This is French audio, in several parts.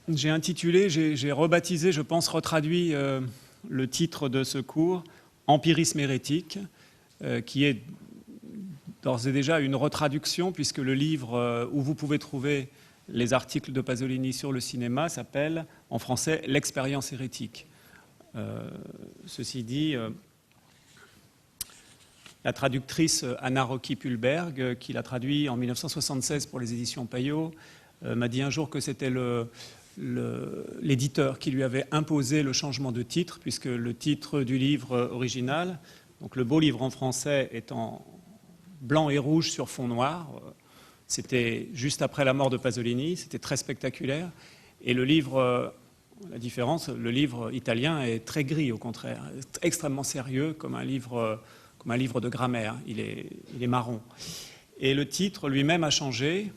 j'ai intitulé, j'ai rebaptisé, je pense, retraduit le titre de ce cours, Empirisme hérétique, qui est d'ores et déjà une retraduction, puisque le livre où vous pouvez trouver les articles de Pasolini sur le cinéma s'appelle, en français, L'expérience hérétique. Ceci dit, la traductrice Anna Rocky-Pulberg, qui l'a traduit en 1976 pour les éditions Payot, m'a dit un jour que c'était l'éditeur qui lui avait imposé le changement de titre, puisque le titre du livre original, donc le beau livre en français, est en blanc et rouge sur fond noir. C'était juste après la mort de Pasolini, c'était très spectaculaire. Et le livre, la différence, le livre italien est très gris, au contraire, extrêmement sérieux, comme un livre de grammaire. Il est marron. Et le titre lui-même a changé,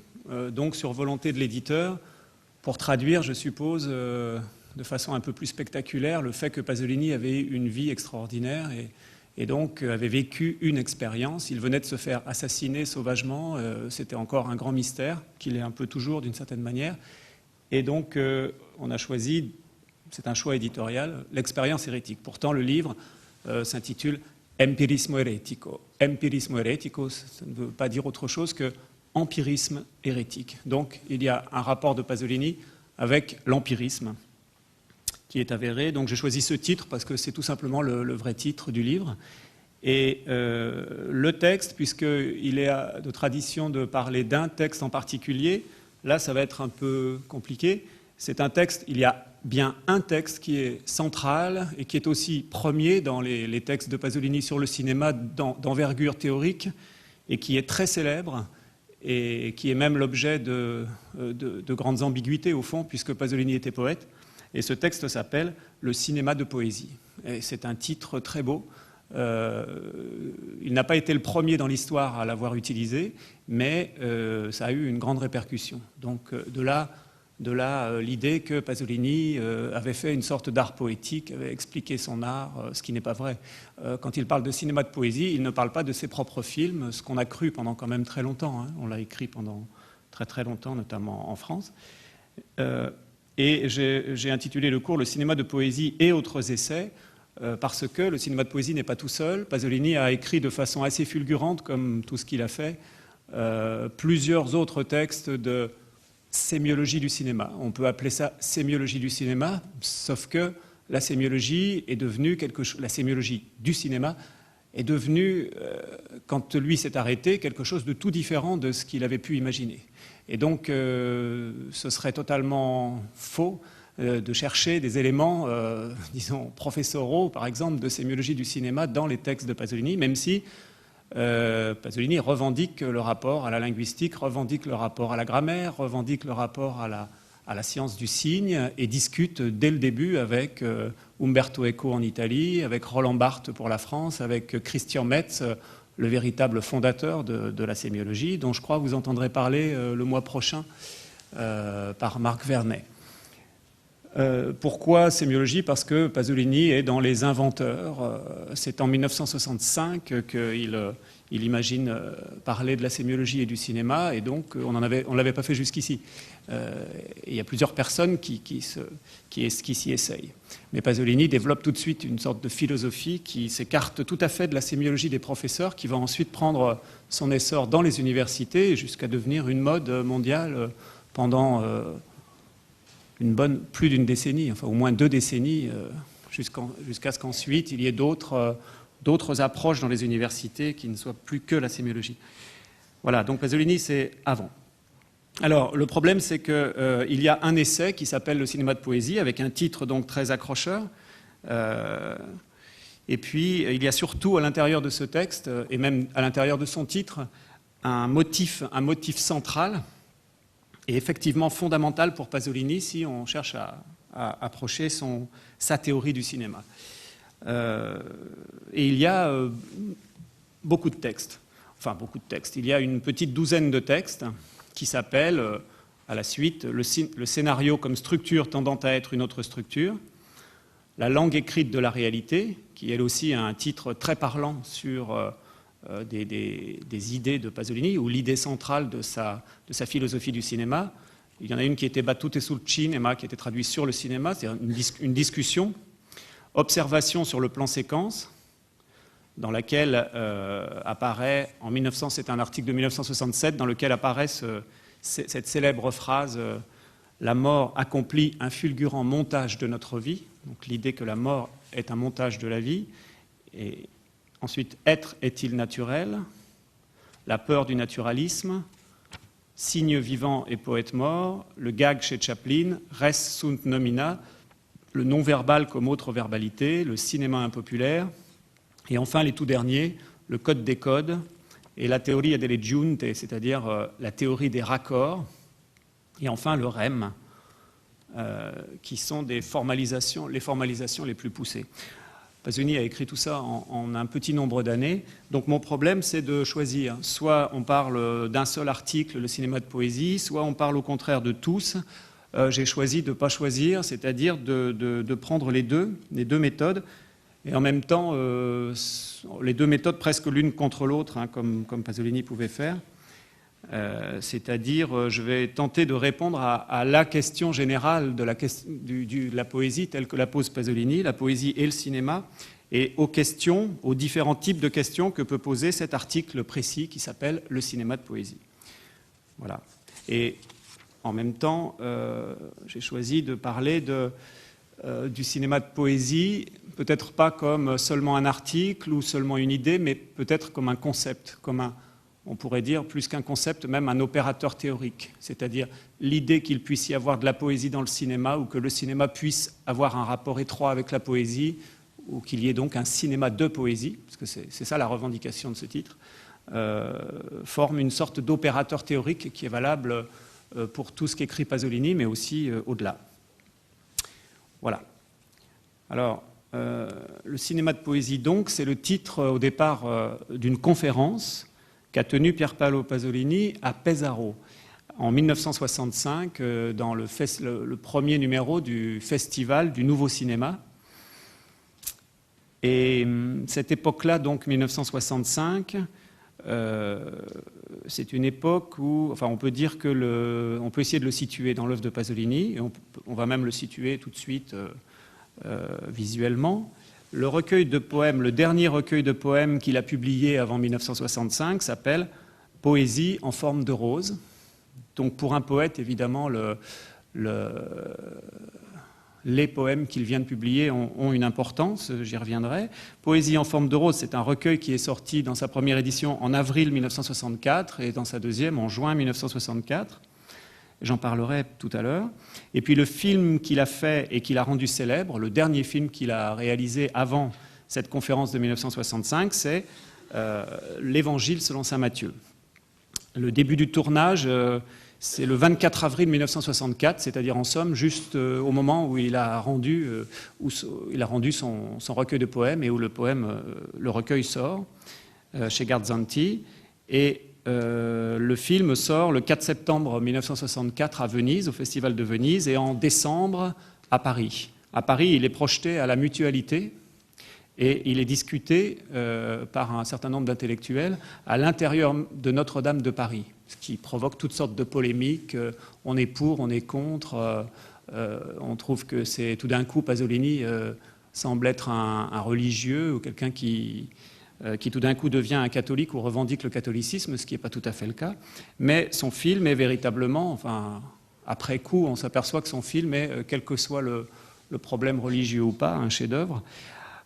donc sur volonté de l'éditeur, pour traduire, je suppose, de façon un peu plus spectaculaire, le fait que Pasolini avait une vie extraordinaire et donc avait vécu une expérience. Il venait de se faire assassiner sauvagement, c'était encore un grand mystère, qu'il est un peu toujours d'une certaine manière. Et donc on a choisi, c'est un choix éditorial, l'expérience hérétique. Pourtant le livre s'intitule Empirismo heretico. Empirismo heretico, ça ne veut pas dire autre chose que empirisme hérétique. Donc il y a un rapport de Pasolini avec l'empirisme qui est avéré. Donc j'ai choisi ce titre parce que c'est tout simplement le vrai titre du livre. Et le texte, puisqu'il est de tradition de parler d'un texte en particulier, là ça va être un peu compliqué. C'est un texte, il y a bien un texte qui est central et qui est aussi premier dans les textes de Pasolini sur le cinéma d'envergure théorique et qui est très célèbre et qui est même l'objet de grandes ambiguïtés au fond, puisque Pasolini était poète. Et ce texte s'appelle « Le cinéma de poésie ». Et c'est un titre très beau. Il n'a pas été le premier dans l'histoire à l'avoir utilisé, mais ça a eu une grande répercussion. Donc de là l'idée que Pasolini avait fait une sorte d'art poétique, avait expliqué son art, ce qui n'est pas vrai. Quand il parle de cinéma de poésie, il ne parle pas de ses propres films, ce qu'on a cru pendant quand même très longtemps. Hein. On l'a écrit pendant très très longtemps, notamment en France. Et j'ai intitulé le cours « Le cinéma de poésie et autres essais », parce que le cinéma de poésie n'est pas tout seul. Pasolini a écrit de façon assez fulgurante, comme tout ce qu'il a fait, plusieurs autres textes de sémiologie du cinéma. On peut appeler ça sémiologie du cinéma, sauf que la sémiologie est devenue quelque chose, la sémiologie du cinéma est devenue, quand lui s'est arrêté, quelque chose de tout différent de ce qu'il avait pu imaginer. Et donc, ce serait totalement faux de chercher des éléments, disons, professoraux, par exemple, de sémiologie du cinéma dans les textes de Pasolini, même si Pasolini revendique le rapport à la linguistique, revendique le rapport à la grammaire, revendique le rapport à la science du signe et discute dès le début avec Umberto Eco en Italie, avec Roland Barthes pour la France, avec Christian Metz, le véritable fondateur de la sémiologie, dont je crois vous entendrez parler le mois prochain par Marc Vernet. Pourquoi sémiologie ? Parce que Pasolini est dans les inventeurs. C'est en 1965 qu'il imagine parler de la sémiologie et du cinéma, et donc on ne l'avait pas fait jusqu'ici. Il y a plusieurs personnes qui s'y essayent. Mais Pasolini développe tout de suite une sorte de philosophie qui s'écarte tout à fait de la sémiologie des professeurs, qui va ensuite prendre son essor dans les universités jusqu'à devenir une mode mondiale pendant plus d'une décennie, enfin au moins 2 décennies, jusqu'à ce qu'ensuite il y ait d'autres approches dans les universités qui ne soient plus que la sémiologie. Voilà, donc Pasolini c'est avant. Alors le problème c'est qu'il y a un essai qui s'appelle Le cinéma de poésie, avec un titre donc très accrocheur, et puis il y a surtout à l'intérieur de ce texte, et même à l'intérieur de son titre, un motif central, et effectivement fondamental pour Pasolini si on cherche à approcher sa théorie du cinéma. Et il y a beaucoup de textes. Il y a une petite douzaine de textes qui s'appellent, à la suite, le scénario comme structure tendant à être une autre structure, la langue écrite de la réalité, qui elle aussi a un titre très parlant sur des idées de Pasolini, ou l'idée centrale de sa philosophie du cinéma, Il y en a une qui était Battute sul cinema, qui était traduite sur le cinéma, c'est-à-dire une discussion. Observation sur le plan séquence, dans laquelle apparaît, en 1900, c'est un article de 1967, dans lequel apparaît cette célèbre phrase la mort accomplit un fulgurant montage de notre vie. Donc l'idée que la mort est un montage de la vie. Et ensuite, être est-il naturel? La peur du naturalisme, signe vivant et poète mort, le gag chez Chaplin, res sunt nomina, le non-verbal comme autre verbalité, le cinéma impopulaire, et enfin les tout derniers, le code des codes et la théorie delle giunte, c'est-à-dire la théorie des raccords, et enfin le REM, qui sont les formalisations les plus poussées. Pasolini a écrit tout ça en un petit nombre d'années. Donc mon problème, c'est de choisir. Soit on parle d'un seul article, le cinéma de poésie, soit on parle au contraire de tous. J'ai choisi de ne pas choisir, c'est-à-dire de prendre les deux méthodes, et en même temps, les deux méthodes presque l'une contre l'autre, hein, comme Pasolini pouvait faire. C'est-à-dire, je vais tenter de répondre à la question générale de la poésie telle que la pose Pasolini, la poésie et le cinéma, et aux différents types de questions que peut poser cet article précis qui s'appelle « Le cinéma de poésie ». Voilà. Et en même temps, j'ai choisi de parler du cinéma de poésie, peut-être pas comme seulement un article ou seulement une idée, mais peut-être comme un concept, on pourrait dire, plus qu'un concept, même un opérateur théorique, c'est-à-dire l'idée qu'il puisse y avoir de la poésie dans le cinéma ou que le cinéma puisse avoir un rapport étroit avec la poésie ou qu'il y ait donc un cinéma de poésie, parce que c'est ça la revendication de ce titre, forme une sorte d'opérateur théorique qui est valable pour tout ce qu'écrit Pasolini, mais aussi au-delà. Voilà. Alors, le cinéma de poésie, donc, c'est le titre au départ d'une conférence qu'a tenu Pier Paolo Pasolini à Pesaro en 1965 dans le premier numéro du Festival du Nouveau Cinéma. Et cette époque-là, donc 1965, c'est une époque où, enfin, on peut dire que on peut essayer de le situer dans l'œuvre de Pasolini, et on va même le situer tout de suite visuellement. Le recueil de poèmes, le dernier recueil de poèmes qu'il a publié avant 1965 s'appelle « Poésie en forme de rose ». Donc pour un poète, évidemment, les poèmes qu'il vient de publier ont une importance, j'y reviendrai. « Poésie en forme de rose », c'est un recueil qui est sorti dans sa première édition en avril 1964 et dans sa deuxième en juin 1964. J'en parlerai tout à l'heure. Et puis le film qu'il a fait et qu'il a rendu célèbre, le dernier film qu'il a réalisé avant cette conférence de 1965, c'est l'Évangile selon saint Matthieu. Le début du tournage, c'est le 24 avril 1964, c'est-à-dire en somme juste au moment où il a rendu son recueil de poèmes et où le recueil sort chez Garzanti. Et le film sort le 4 septembre 1964 à Venise, au Festival de Venise, et en décembre à Paris. À Paris, il est projeté à la Mutualité et il est discuté par un certain nombre d'intellectuels à l'intérieur de Notre-Dame de Paris, ce qui provoque toutes sortes de polémiques. On est pour, on est contre. On trouve que c'est tout d'un coup, Pasolini semble être un religieux ou quelqu'un qui tout d'un coup devient un catholique ou revendique le catholicisme, ce qui n'est pas tout à fait le cas. Mais son film est véritablement, enfin, après coup, on s'aperçoit que son film est, quel que soit le problème religieux ou pas, un chef-d'œuvre.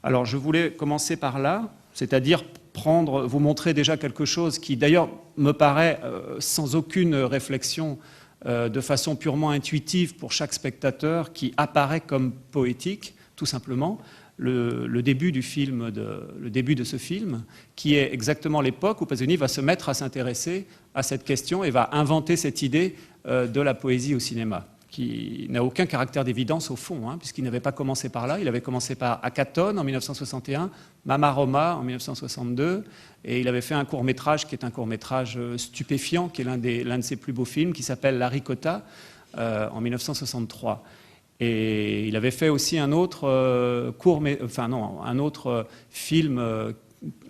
Alors, je voulais commencer par là, c'est-à-dire vous montrer déjà quelque chose qui, d'ailleurs, me paraît, sans aucune réflexion, de façon purement intuitive pour chaque spectateur, qui apparaît comme poétique, tout simplement. Le début de ce film, qui est exactement l'époque où Pasolini va se mettre à s'intéresser à cette question et va inventer cette idée de la poésie au cinéma, qui n'a aucun caractère d'évidence au fond, hein, puisqu'il n'avait pas commencé par là. Il avait commencé par Hackathon en 1961, Mama Roma en 1962, et il avait fait un court-métrage qui est un court-métrage stupéfiant, qui est l'un de ses plus beaux films, qui s'appelle La Ricotta, en 1963. Et il avait fait aussi un autre film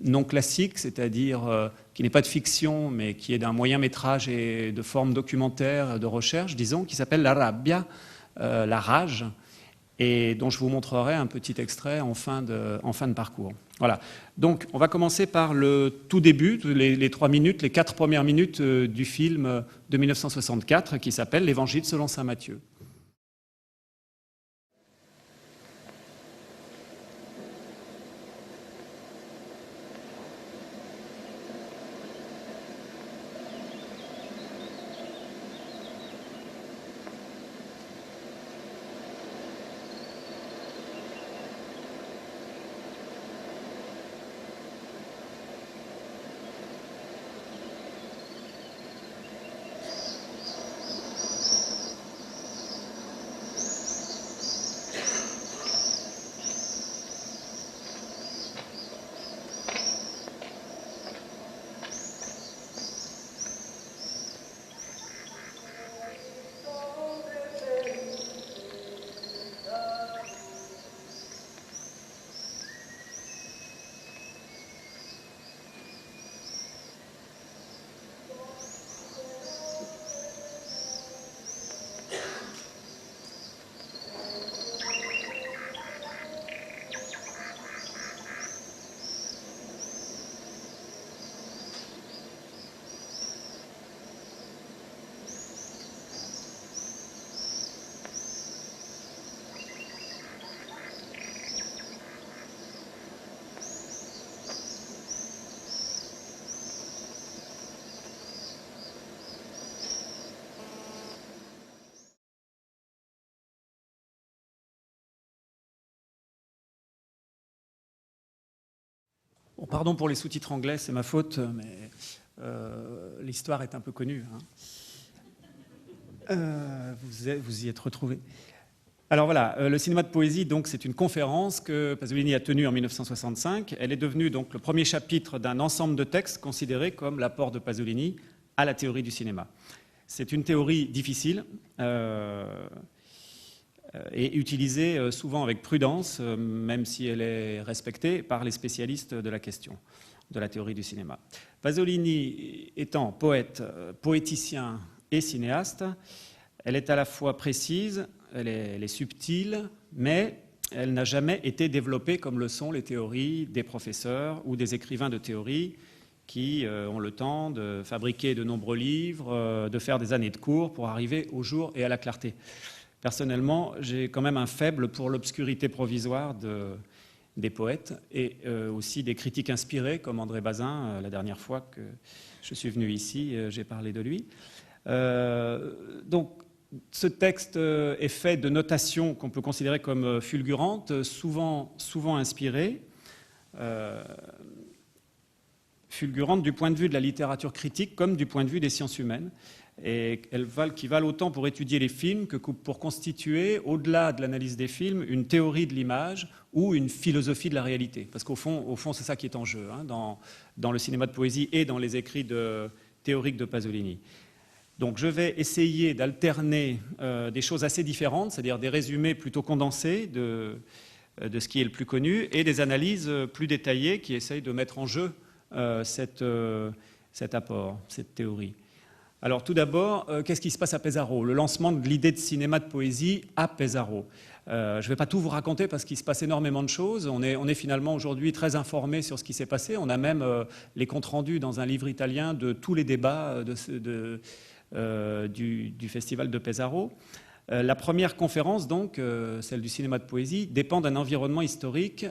non classique, c'est-à-dire qui n'est pas de fiction, mais qui est d'un moyen-métrage et de forme documentaire, de recherche, disons, qui s'appelle La Rabbia, la rage, et dont je vous montrerai un petit extrait en fin de parcours. Voilà. Donc, on va commencer par le tout début, les 3 minutes, les 4 premières minutes du film de 1964, qui s'appelle L'Évangile selon saint Matthieu. Bon, pardon pour les sous-titres anglais, c'est ma faute, mais l'histoire est un peu connue. Vous y êtes retrouvés. Alors voilà, le cinéma de poésie, donc, c'est une conférence que Pasolini a tenue en 1965. Elle est devenue donc le premier chapitre d'un ensemble de textes considérés comme l'apport de Pasolini à la théorie du cinéma. C'est une théorie difficile et utilisée souvent avec prudence, même si elle est respectée par les spécialistes de la question, de la théorie du cinéma. Pasolini étant poète, poéticien et cinéaste, elle est à la fois précise, elle est subtile, mais elle n'a jamais été développée comme le sont les théories des professeurs ou des écrivains de théorie qui ont le temps de fabriquer de nombreux livres, de faire des années de cours pour arriver au jour et à la clarté. Personnellement, j'ai quand même un faible pour l'obscurité provisoire des poètes et aussi des critiques inspirés, comme André Bazin, la dernière fois que je suis venu ici, j'ai parlé de lui. Donc, ce texte est fait de notations qu'on peut considérer comme fulgurantes, souvent inspirées, fulgurantes du point de vue de la littérature critique comme du point de vue des sciences humaines, et qui valent autant pour étudier les films que pour constituer, au-delà de l'analyse des films, une théorie de l'image ou une philosophie de la réalité. Parce qu'au fond, c'est ça qui est en jeu dans le cinéma de poésie et dans les écrits théoriques de Pasolini. Donc je vais essayer d'alterner des choses assez différentes, c'est-à-dire des résumés plutôt condensés de ce qui est le plus connu et des analyses plus détaillées qui essayent de mettre en jeu cet apport, cette théorie. Alors tout d'abord, qu'est-ce qui se passe à Pesaro? Le lancement de l'idée de cinéma de poésie à Pesaro. Je ne vais pas tout vous raconter parce qu'il se passe énormément de choses. On est finalement aujourd'hui très informé sur ce qui s'est passé. On a même les comptes rendus dans un livre italien de tous les débats du festival de Pesaro. La première conférence, donc, celle du cinéma de poésie, dépend d'un environnement historique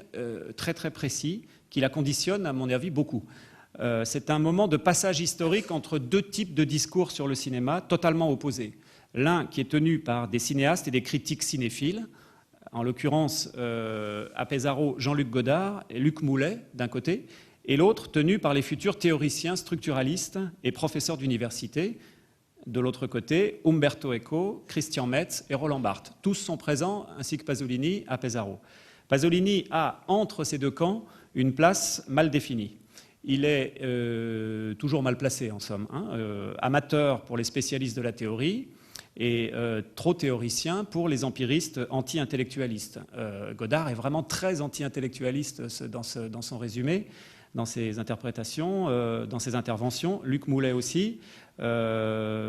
très très précis qui la conditionne, à mon avis, beaucoup. C'est un moment de passage historique entre deux types de discours sur le cinéma totalement opposés. L'un qui est tenu par des cinéastes et des critiques cinéphiles, en l'occurrence à Pesaro, Jean-Luc Godard et Luc Moulet d'un côté, et l'autre tenu par les futurs théoriciens structuralistes et professeurs d'université, de l'autre côté, Umberto Eco, Christian Metz et Roland Barthes. Tous sont présents, ainsi que Pasolini, à Pesaro. Pasolini a, entre ces deux camps, une place mal définie. Il est toujours mal placé, en somme, amateur pour les spécialistes de la théorie et trop théoricien pour les empiristes anti-intellectualistes. Godard est vraiment très anti-intellectualiste dans son résumé. dans ses interprétations, dans ses interventions. Luc Moulet aussi.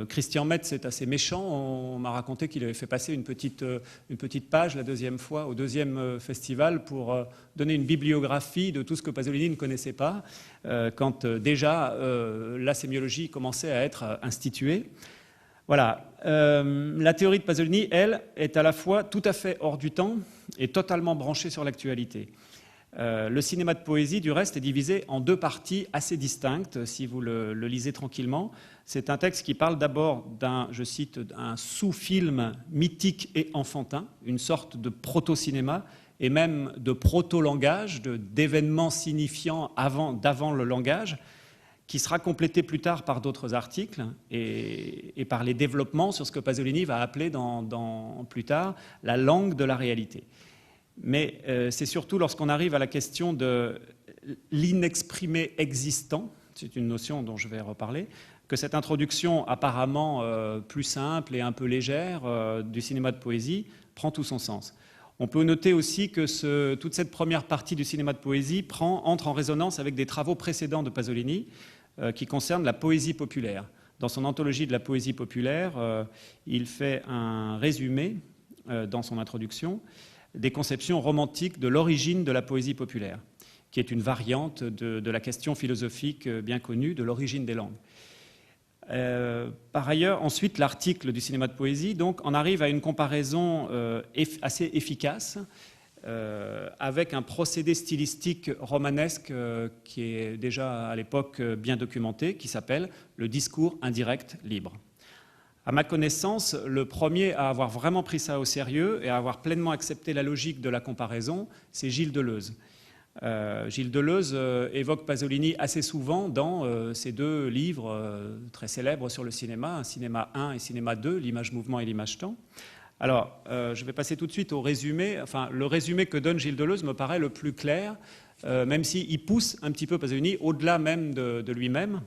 Christian Metz est assez méchant. On m'a raconté qu'il avait fait passer une petite page la deuxième fois au deuxième festival pour donner une bibliographie de tout ce que Pasolini ne connaissait pas, quand déjà la sémiologie commençait à être instituée. Voilà. La théorie de Pasolini, elle, est à la fois tout à fait hors du temps et totalement branchée sur l'actualité. Le cinéma de poésie, du reste, est divisé en deux parties assez distinctes, si vous le lisez tranquillement. C'est un texte qui parle d'abord je cite, d'un sous-film mythique et enfantin, une sorte de proto-cinéma, et même de proto-langage, d'événements signifiants d'avant le langage, qui sera complété plus tard par d'autres articles et par les développements sur ce que Pasolini va appeler plus tard la langue de la réalité. Mais c'est surtout lorsqu'on arrive à la question de l'inexprimé existant, c'est une notion dont je vais reparler, que cette introduction apparemment plus simple et un peu légère du cinéma de poésie prend tout son sens. On peut noter aussi que toute cette première partie du cinéma de poésie entre en résonance avec des travaux précédents de Pasolini qui concernent la poésie populaire. Dans son anthologie de la poésie populaire, il fait un résumé dans son introduction des conceptions romantiques de l'origine de la poésie populaire, qui est une variante de la question philosophique bien connue de l'origine des langues. Par ailleurs, ensuite, l'article du cinéma de poésie donc, en arrive à une comparaison assez efficace avec un procédé stylistique romanesque qui est déjà à l'époque bien documenté, qui s'appelle le discours indirect libre. À ma connaissance, le premier à avoir vraiment pris ça au sérieux et à avoir pleinement accepté la logique de la comparaison, c'est Gilles Deleuze. Gilles Deleuze évoque Pasolini assez souvent dans ses deux livres très célèbres sur le cinéma, un cinéma 1 et cinéma 2, l'image mouvement et l'image temps. Alors, je vais passer tout de suite au résumé. Enfin, le résumé que donne Gilles Deleuze me paraît le plus clair, même s'il pousse un petit peu Pasolini au-delà même de lui-même.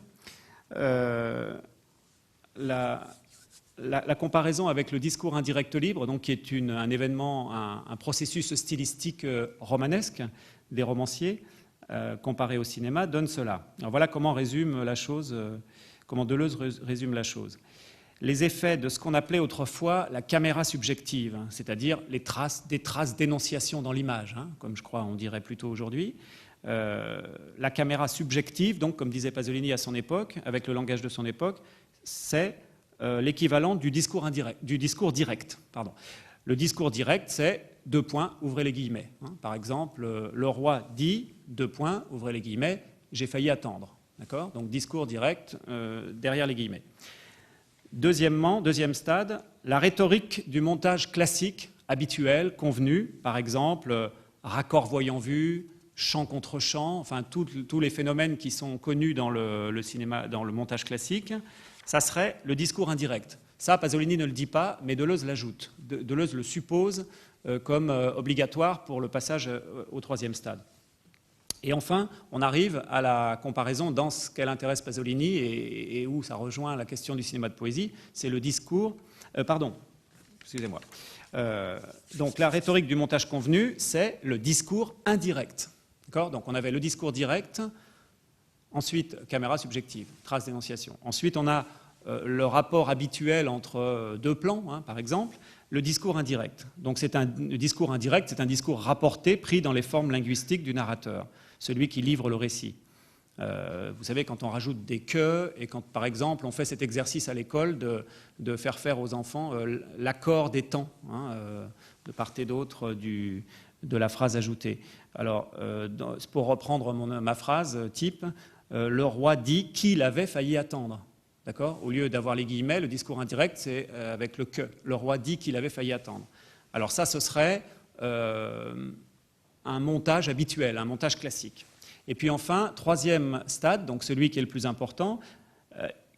La comparaison avec le discours indirect libre, donc, qui est un événement, un processus stylistique romanesque des romanciers, comparé au cinéma, donne cela. Alors voilà comment comment Deleuze résume la chose. Les effets de ce qu'on appelait autrefois la caméra subjective, c'est-à-dire des traces d'énonciation dans l'image, comme je crois on dirait plutôt aujourd'hui. La caméra subjective, donc, comme disait Pasolini à son époque, avec le langage de son époque, c'est l'équivalent du discours direct. Pardon. Le discours direct, c'est : ouvrez les guillemets. Par exemple, le roi dit : ouvrez les guillemets, j'ai failli attendre. D'accord ? Donc discours direct derrière les guillemets. Deuxième stade, la rhétorique du montage classique, habituel, convenu, par exemple, raccord voyant-vu, chant contre chant, enfin tous les phénomènes qui sont connus dans le cinéma, dans le montage classique, ça serait le discours indirect. Ça, Pasolini ne le dit pas, mais Deleuze l'ajoute. Deleuze le suppose comme obligatoire pour le passage au troisième stade. Et enfin, on arrive à la comparaison dans ce qu'elle intéresse Pasolini et où ça rejoint la question du cinéma de poésie, c'est le discours... excusez-moi. Donc la rhétorique du montage convenu, c'est le discours indirect. D'accord ? Donc on avait le discours direct, ensuite caméra subjective, trace d'énonciation. Ensuite on a le rapport habituel entre deux plans, par exemple, le discours indirect. Donc le discours indirect, c'est un discours rapporté, pris dans les formes linguistiques du narrateur, celui qui livre le récit. Vous savez, quand on rajoute des que, et quand, par exemple, on fait cet exercice à l'école de faire aux enfants l'accord des temps, de part et d'autre de la phrase ajoutée. Alors, pour reprendre ma phrase type, le roi dit qu'il avait failli attendre. D'accord ? Au lieu d'avoir les guillemets, le discours indirect, c'est avec le que. Le roi dit qu'il avait failli attendre. Alors ça, ce serait un montage habituel, un montage classique. Et puis enfin, troisième stade, donc celui qui est le plus important,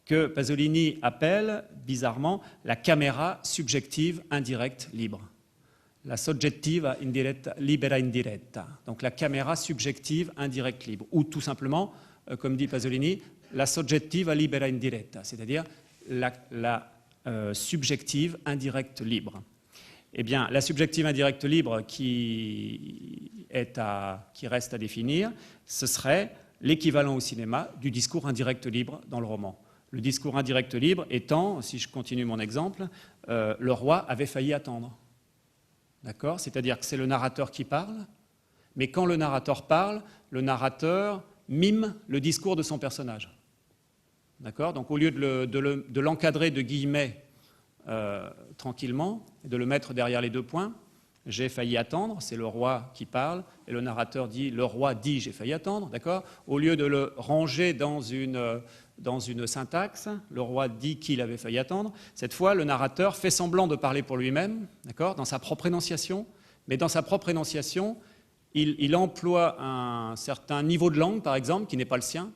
que Pasolini appelle, bizarrement, la caméra subjective indirecte libre. La soggettiva libera indiretta. Donc la caméra subjective indirecte libre. Ou tout simplement, comme dit Pasolini, la soggettiva libera indiretta, c'est-à-dire la subjective indirecte libre. Eh bien, la subjective indirecte libre qui reste à définir, ce serait l'équivalent au cinéma du discours indirect libre dans le roman. Le discours indirect libre étant, si je continue mon exemple, le roi avait failli attendre. D'accord ? C'est-à-dire que c'est le narrateur qui parle, mais quand le narrateur parle, le narrateur mime le discours de son personnage. D'accord ? Donc au lieu de l'encadrer de guillemets tranquillement, et de le mettre derrière les deux points, j'ai failli attendre, c'est le roi qui parle, et le narrateur dit, le roi dit j'ai failli attendre, d'accord ? Au lieu de le ranger dans une syntaxe, le roi dit qu'il avait failli attendre, cette fois le narrateur fait semblant de parler pour lui-même, d'accord ? Dans sa propre énonciation, mais dans sa propre énonciation, il emploie un certain niveau de langue, par exemple, qui n'est pas le sien,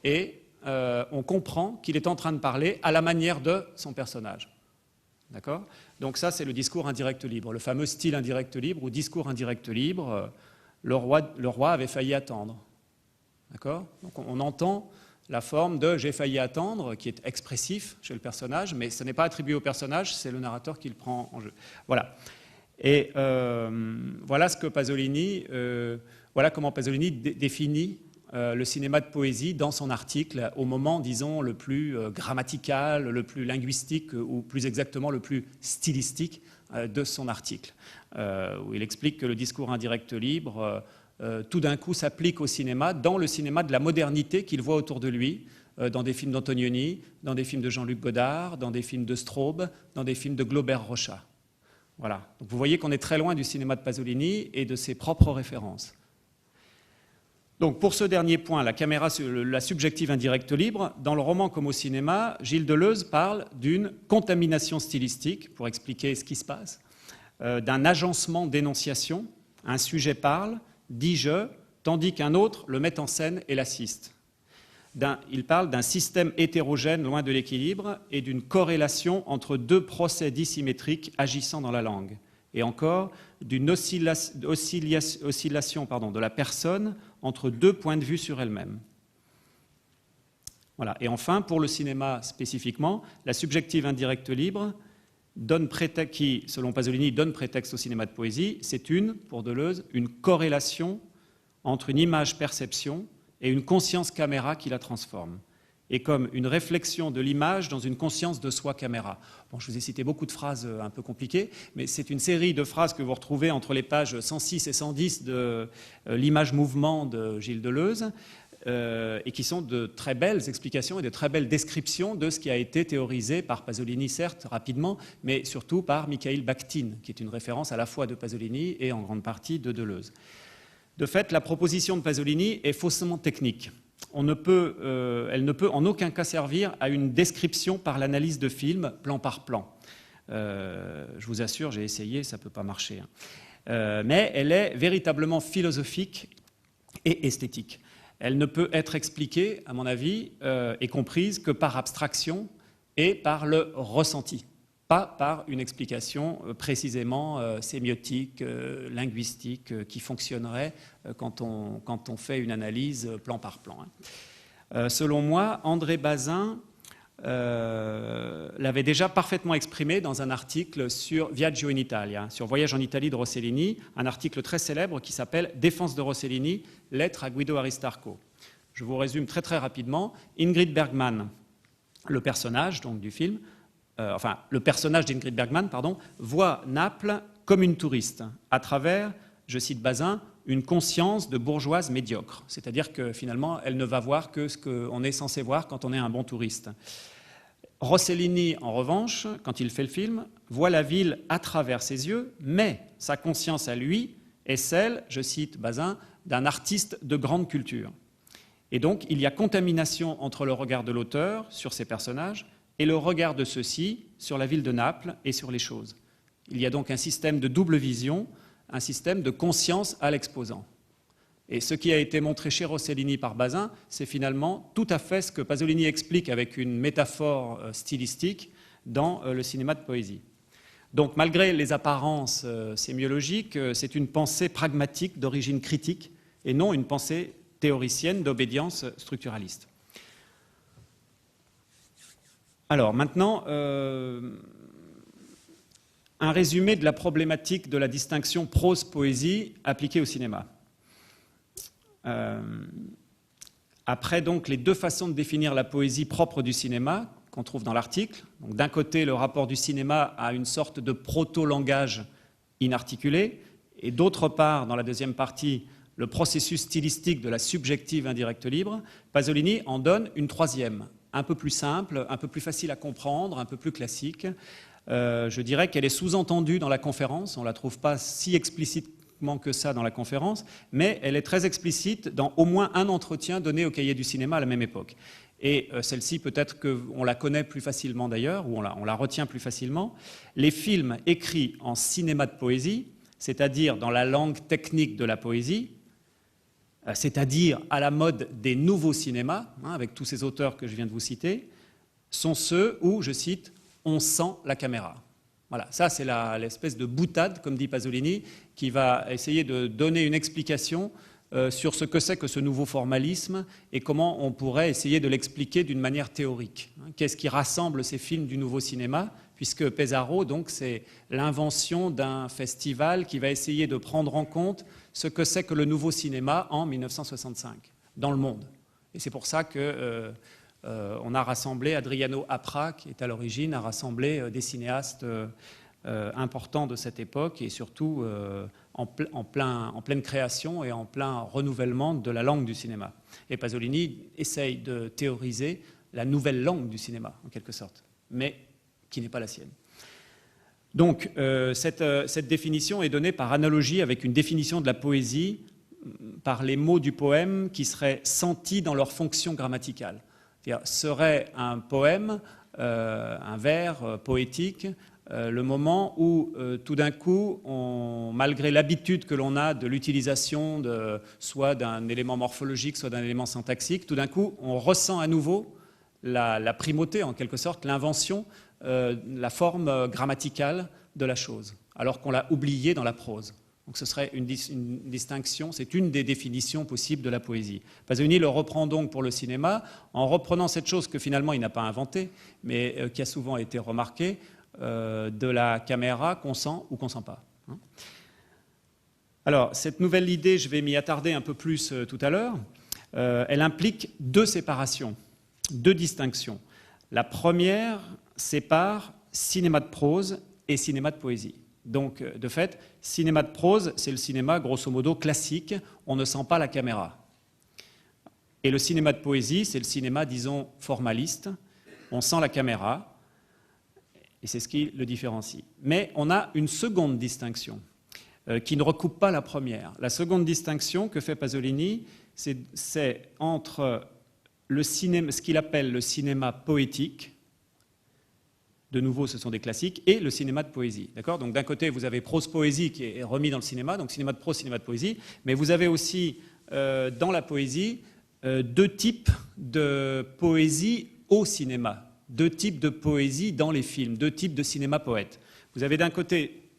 et on comprend qu'il est en train de parler à la manière de son personnage. D'accord ? Donc ça, c'est le discours indirect libre, le fameux style indirect libre ou discours indirect libre. Le roi avait failli attendre. D'accord ? Donc on entend la forme de « j'ai failli attendre » qui est expressif chez le personnage, mais ce n'est pas attribué au personnage, c'est le narrateur qui le prend en jeu. Voilà. Et voilà ce que Pasolini, voilà comment Pasolini définit le cinéma de poésie dans son article au moment, disons, le plus grammatical, le plus linguistique ou plus exactement le plus stylistique de son article, où il explique que le discours indirect libre, tout d'un coup, s'applique au cinéma, dans le cinéma de la modernité qu'il voit autour de lui, dans des films d'Antonioni, dans des films de Jean-Luc Godard, dans des films de Straub, dans des films de Glaubert Rocha. Voilà. Donc vous voyez qu'on est très loin du cinéma de Pasolini et de ses propres références. Donc pour ce dernier point, la subjective indirecte libre, dans le roman comme au cinéma, Gilles Deleuze parle d'une contamination stylistique, pour expliquer ce qui se passe, d'un agencement d'énonciation. Un sujet parle, dit « je », tandis qu'un autre le met en scène et l'assiste. Il parle d'un système hétérogène loin de l'équilibre et d'une corrélation entre deux procès dissymétriques agissant dans la langue. Et encore, d'une oscillation de la personne entre deux points de vue sur elle-même. Voilà. Et enfin, pour le cinéma spécifiquement, la subjective indirecte libre, qui, selon Pasolini, donne prétexte au cinéma de poésie, c'est pour Deleuze, une corrélation entre une image-perception et une conscience caméra qui la transforme, et comme une réflexion de l'image dans une conscience de soi caméra. Bon, je vous ai cité beaucoup de phrases un peu compliquées, mais c'est une série de phrases que vous retrouvez entre les pages 106 et 110 de l'image-mouvement de Gilles Deleuze, et qui sont de très belles explications et de très belles descriptions de ce qui a été théorisé par Pasolini, certes, rapidement, mais surtout par Mikhaïl Bakhtin, qui est une référence à la fois de Pasolini et en grande partie de Deleuze. De fait, la proposition de Pasolini est faussement technique. Elle ne peut en aucun cas servir à une description par l'analyse de films, plan par plan. Je vous assure, j'ai essayé, ça ne peut pas marcher. Mais elle est véritablement philosophique et esthétique. Elle ne peut être expliquée, à mon avis, et comprise que par abstraction et par le ressenti, pas par une explication précisément sémiotique, linguistique, qui fonctionnerait quand on fait une analyse plan par plan. Selon moi, André Bazin l'avait déjà parfaitement exprimé dans un article sur Viaggio in Italia, sur Voyage en Italie de Rossellini, un article très célèbre qui s'appelle « Défense de Rossellini, lettre à Guido Aristarco ». Je vous résume très très rapidement. Ingrid Bergman, le personnage donc, du film, le personnage d'Ingrid Bergman, voit Naples comme une touriste, à travers, je cite Bazin, une conscience de bourgeoise médiocre. C'est-à-dire que finalement, elle ne va voir que ce qu'on est censé voir quand on est un bon touriste. Rossellini, en revanche, quand il fait le film, voit la ville à travers ses yeux, mais sa conscience à lui est celle, je cite Bazin, d'un artiste de grande culture. Et donc, il y a contamination entre le regard de l'auteur sur ses personnages et le regard de ceux-ci sur la ville de Naples et sur les choses. Il y a donc un système de double vision, un système de conscience à l'exposant. Et ce qui a été montré chez Rossellini par Bazin, c'est finalement tout à fait ce que Pasolini explique avec une métaphore stylistique dans le cinéma de poésie. Donc malgré les apparences sémiologiques, c'est une pensée pragmatique d'origine critique et non une pensée théoricienne d'obédience structuraliste. Alors maintenant, un résumé de la problématique de la distinction prose-poésie appliquée au cinéma. Après, donc, les deux façons de définir la poésie propre du cinéma qu'on trouve dans l'article. D'un côté, le rapport du cinéma à une sorte de proto-langage inarticulé, et d'autre part, dans la deuxième partie, le processus stylistique de la subjective indirecte libre. Pasolini en donne une troisième, un peu plus simple, un peu plus facile à comprendre, un peu plus classique. Je dirais qu'elle est sous-entendue dans la conférence, on ne la trouve pas si explicitement que ça dans la conférence, mais elle est très explicite dans au moins un entretien donné au Cahier du cinéma à la même époque. Et celle-ci, peut-être qu'on la connaît plus facilement d'ailleurs, ou on la retient plus facilement. Les films écrits en cinéma de poésie, c'est-à-dire dans la langue technique de la poésie, c'est-à-dire à la mode des nouveaux cinémas, avec tous ces auteurs que je viens de vous citer, sont ceux où, je cite, « on sent la caméra ». Voilà, ça c'est l'espèce de boutade, comme dit Pasolini, qui va essayer de donner une explication sur ce que c'est que ce nouveau formalisme et comment on pourrait essayer de l'expliquer d'une manière théorique. Qu'est-ce qui rassemble ces films du nouveau cinéma ? Puisque Pesaro, donc, c'est l'invention d'un festival qui va essayer de prendre en compte ce que c'est que le nouveau cinéma en 1965, dans le monde. Et c'est pour ça que on a rassemblé, Adriano Apra, qui est à l'origine, a rassemblé des cinéastes importants de cette époque et surtout en pleine création et en plein renouvellement de la langue du cinéma. Et Pasolini essaye de théoriser la nouvelle langue du cinéma, en quelque sorte, mais qui n'est pas la sienne. Donc, cette définition est donnée par analogie avec une définition de la poésie par les mots du poème qui seraient sentis dans leur fonction grammaticale. C'est-à-dire, serait un poème, un vers poétique, le moment où tout d'un coup, malgré l'habitude que l'on a de l'utilisation soit d'un élément morphologique, soit d'un élément syntaxique, tout d'un coup, on ressent à nouveau la primauté, en quelque sorte, l'invention, la forme grammaticale de la chose, alors qu'on l'a oublié dans la prose. Donc ce serait une distinction, c'est une des définitions possibles de la poésie. Pasolini le reprend donc pour le cinéma, en reprenant cette chose que finalement il n'a pas inventée, mais qui a souvent été remarquée, de la caméra qu'on sent ou qu'on ne sent pas. Alors, cette nouvelle idée, je vais m'y attarder un peu plus tout à l'heure, elle implique deux séparations, deux distinctions. La première sépare cinéma de prose et cinéma de poésie. Donc, de fait, cinéma de prose, c'est le cinéma, grosso modo, classique, on ne sent pas la caméra. Et le cinéma de poésie, c'est le cinéma, disons, formaliste, on sent la caméra, et c'est ce qui le différencie. Mais on a une seconde distinction, qui ne recoupe pas la première. La seconde distinction que fait Pasolini, c'est entre ce qu'il appelle le cinéma poétique, de nouveau ce sont des classiques, et le cinéma de poésie. D'accord ? Donc d'un côté, vous avez prose-poésie qui est remis dans le cinéma, donc cinéma de prose, cinéma de poésie, mais vous avez aussi dans la poésie deux types de poésie au cinéma, deux types de poésie dans les films, deux types de cinéma poète. Vous avez d'un côté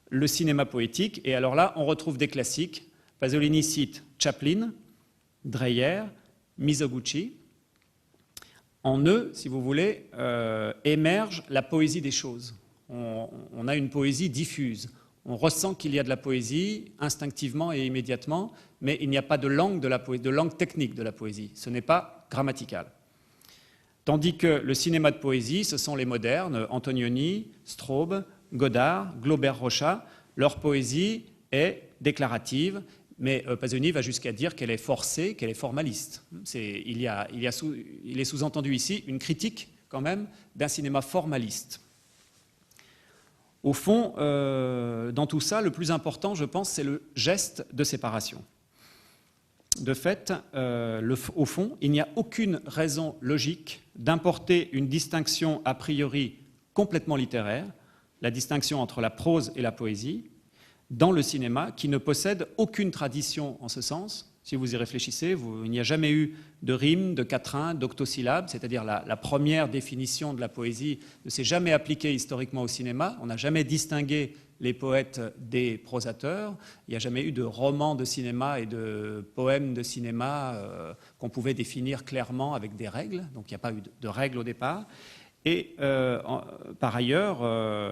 le cinéma poétique, et alors là, on retrouve des classiques. Pasolini cite Chaplin, Dreyer, Mizoguchi. En eux, si vous voulez, émerge la poésie des choses. On a une poésie diffuse. On ressent qu'il y a de la poésie instinctivement et immédiatement, mais il n'y a pas de langue, de langue technique de la poésie. Ce n'est pas grammatical. Tandis que le cinéma de poésie, ce sont les modernes, Antonioni, Straub, Godard, Glaubert-Rocha. Leur poésie est déclarative, mais Pasolini va jusqu'à dire qu'elle est forcée, qu'elle est formaliste. Il est sous-entendu ici une critique, quand même, d'un cinéma formaliste. Au fond, dans tout ça, le plus important, je pense, c'est le geste de séparation. De fait, au fond, il n'y a aucune raison logique d'importer une distinction a priori complètement littéraire, la distinction entre la prose et la poésie, dans le cinéma, qui ne possède aucune tradition en ce sens. Si vous y réfléchissez, il n'y a jamais eu de rime, de quatrain, d'octosyllabe, c'est-à-dire la première définition de la poésie ne s'est jamais appliquée historiquement au cinéma. On n'a jamais distingué les poètes des prosateurs. Il n'y a jamais eu de romans de cinéma et de poèmes de cinéma qu'on pouvait définir clairement avec des règles. Donc il n'y a pas eu de règles au départ. Et par ailleurs,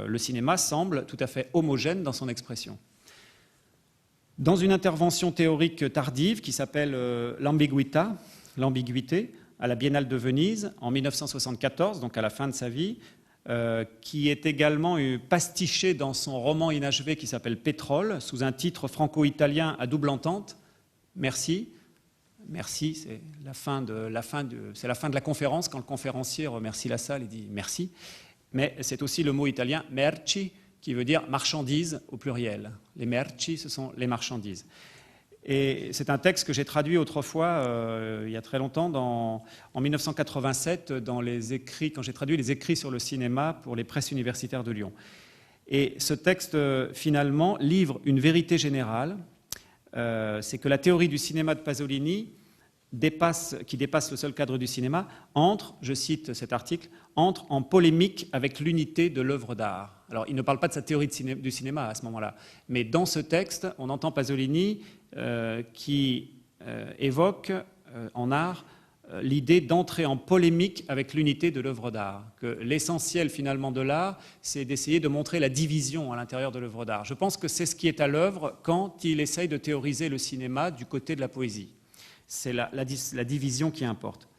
le cinéma semble tout à fait homogène dans son expression. Dans une intervention théorique tardive qui s'appelle l'ambiguïta, l'ambiguïté à la Biennale de Venise en 1974, donc à la fin de sa vie, qui est également pastiché dans son roman inachevé qui s'appelle Pétrole, sous un titre franco-italien à double entente, Merci. Merci, c'est la fin de la conférence, quand le conférencier remercie la salle, il dit merci. Mais c'est aussi le mot italien merci, qui veut dire marchandises au pluriel. Les merci, ce sont les marchandises. Et c'est un texte que j'ai traduit autrefois, il y a très longtemps, en 1987, quand j'ai traduit les écrits sur le cinéma pour les presses universitaires de Lyon. Et ce texte, finalement, livre une vérité générale, c'est que la théorie du cinéma de Pasolini, qui dépasse le seul cadre du cinéma, je cite cet article, entre en polémique avec l'unité de l'œuvre d'art. Alors, il ne parle pas de sa théorie du cinéma à ce moment-là, mais dans ce texte, on entend Pasolini qui évoque en art l'idée d'entrer en polémique avec l'unité de l'œuvre d'art, que l'essentiel finalement de l'art, c'est d'essayer de montrer la division à l'intérieur de l'œuvre d'art. Je pense que c'est ce qui est à l'œuvre quand il essaye de théoriser le cinéma du côté de la poésie. C'est la division qui importe.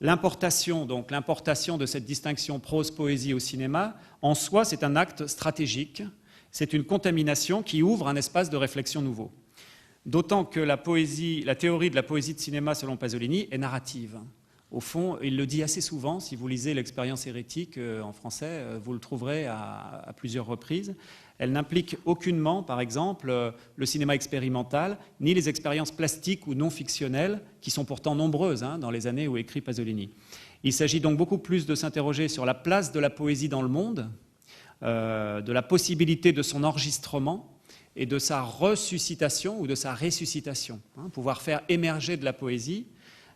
L'importation de cette distinction prose-poésie au cinéma, en soi, c'est un acte stratégique, c'est une contamination qui ouvre un espace de réflexion nouveau. D'autant que la théorie de la poésie de cinéma, selon Pasolini, est narrative. Au fond, il le dit assez souvent, si vous lisez L'expérience hérétique en français, vous le trouverez à plusieurs reprises. Elle n'implique aucunement, par exemple, le cinéma expérimental, ni les expériences plastiques ou non fictionnelles, qui sont pourtant nombreuses dans les années où écrit Pasolini. Il s'agit donc beaucoup plus de s'interroger sur la place de la poésie dans le monde, de la possibilité de son enregistrement, et de sa ressuscitation ou de sa ressuscitation, pouvoir faire émerger de la poésie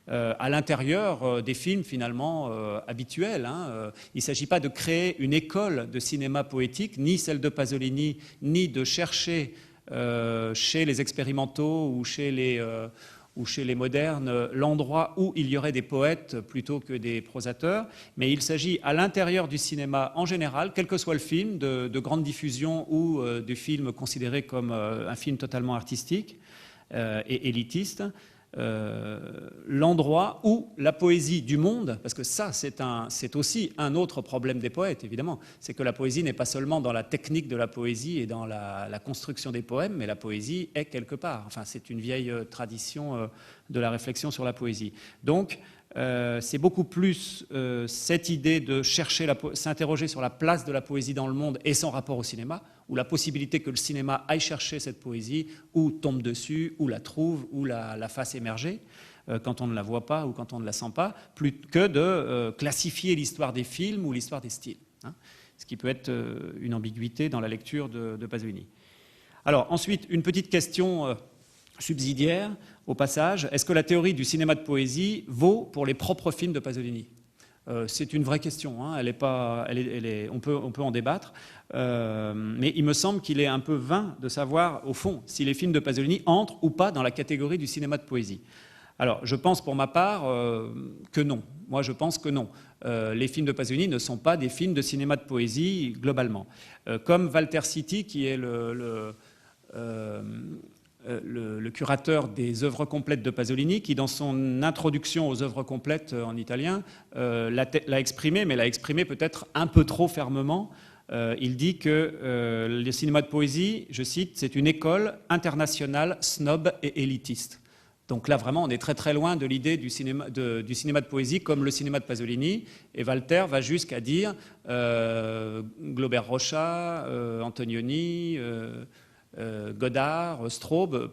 à l'intérieur des films finalement habituels. Il ne s'agit pas de créer une école de cinéma poétique, ni celle de Pasolini, ni de chercher chez les expérimentaux ou chez les modernes l'endroit où il y aurait des poètes plutôt que des prosateurs, mais il s'agit à l'intérieur du cinéma en général, quel que soit le film, de grande diffusion ou du film considéré comme un film totalement artistique et élitiste, l'endroit où la poésie du monde, parce que ça c'est aussi un autre problème des poètes évidemment, c'est que la poésie n'est pas seulement dans la technique de la poésie et dans la construction des poèmes, mais la poésie est quelque part, enfin c'est une vieille tradition de la réflexion sur la poésie. Donc c'est beaucoup plus cette idée de s'interroger sur la place de la poésie dans le monde et son rapport au cinéma, ou la possibilité que le cinéma aille chercher cette poésie, ou tombe dessus, ou la trouve, ou la fasse émerger, quand on ne la voit pas ou quand on ne la sent pas, plus que de classifier l'histoire des films ou l'histoire des styles. Ce qui peut être une ambiguïté dans la lecture de Pasolini. Alors ensuite, une petite question subsidiaire, au passage, est-ce que la théorie du cinéma de poésie vaut pour les propres films de Pasolini ? C'est une vraie question, on peut en débattre, mais il me semble qu'il est un peu vain de savoir, au fond, si les films de Pasolini entrent ou pas dans la catégorie du cinéma de poésie. Alors, je pense pour ma part que non. Moi, je pense que non. Les films de Pasolini ne sont pas des films de cinéma de poésie, globalement. Comme Walter Citti, qui est le curateur des œuvres complètes de Pasolini, qui dans son introduction aux œuvres complètes en italien l'a exprimé, mais l'a exprimé peut-être un peu trop fermement. Il dit que le cinéma de poésie, je cite, c'est une école internationale snob et élitiste. Donc là, vraiment, on est très très loin de l'idée du cinéma de poésie comme le cinéma de Pasolini. Et Walter va jusqu'à dire Glaubert Rocha, Antonioni, Godard, Straub,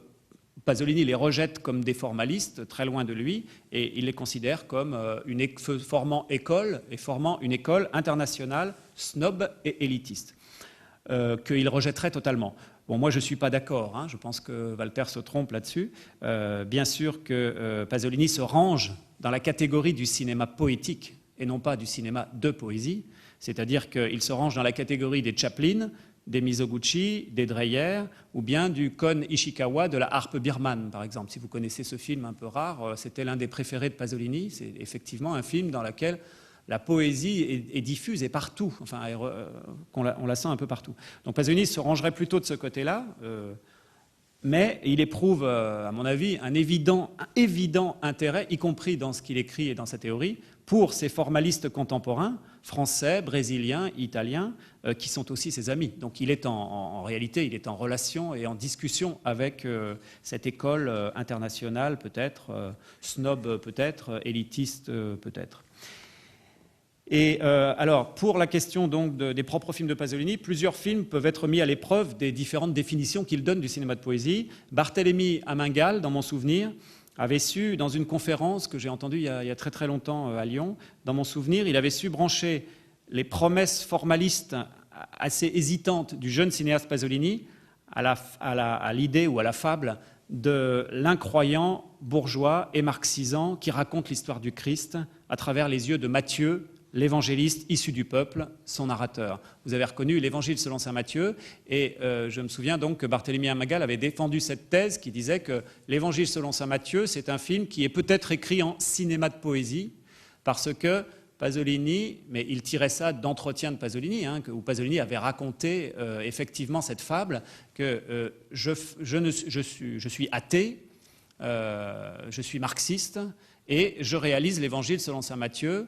Pasolini les rejette comme des formalistes, très loin de lui, et il les considère comme formant une école internationale snob et élitiste, qu'il rejetterait totalement. Bon, moi, je ne suis pas d'accord. Je pense que Walter se trompe là-dessus. Bien sûr que Pasolini se range dans la catégorie du cinéma poétique et non pas du cinéma de poésie. C'est-à-dire qu'il se range dans la catégorie des Chaplin, des Mizoguchi, des Dreyer, ou bien du Kon Ishikawa de la harpe birmane, par exemple. Si vous connaissez ce film un peu rare, c'était l'un des préférés de Pasolini. C'est effectivement un film dans lequel la poésie est diffuse et partout, on la sent un peu partout. Donc Pasolini se rangerait plutôt de ce côté-là, Mais il éprouve, à mon avis, un évident intérêt, y compris dans ce qu'il écrit et dans sa théorie, pour ces formalistes contemporains, français, brésiliens, italiens, qui sont aussi ses amis. Donc il est en réalité, il est en relation et en discussion avec cette école internationale, peut-être, snob peut-être, élitiste peut-être. Et alors, pour la question donc des propres films de Pasolini, plusieurs films peuvent être mis à l'épreuve des différentes définitions qu'il donne du cinéma de poésie. Barthélemy Amingal, dans mon souvenir, avait su, dans une conférence que j'ai entendue il y a très très longtemps à Lyon, dans mon souvenir, il avait su brancher les promesses formalistes assez hésitantes du jeune cinéaste Pasolini à l'idée ou à la fable de l'incroyant bourgeois et marxisant qui raconte l'histoire du Christ à travers les yeux de Matthieu, l'évangéliste issu du peuple, son narrateur. Vous avez reconnu l'Évangile selon saint Matthieu, et je me souviens donc que Barthélemy Amingal avait défendu cette thèse qui disait que l'Évangile selon saint Matthieu, c'est un film qui est peut-être écrit en cinéma de poésie, parce que Pasolini, mais il tirait ça d'entretiens de Pasolini, où Pasolini avait raconté effectivement cette fable, que je suis athée, je suis marxiste, et je réalise l'Évangile selon saint Matthieu.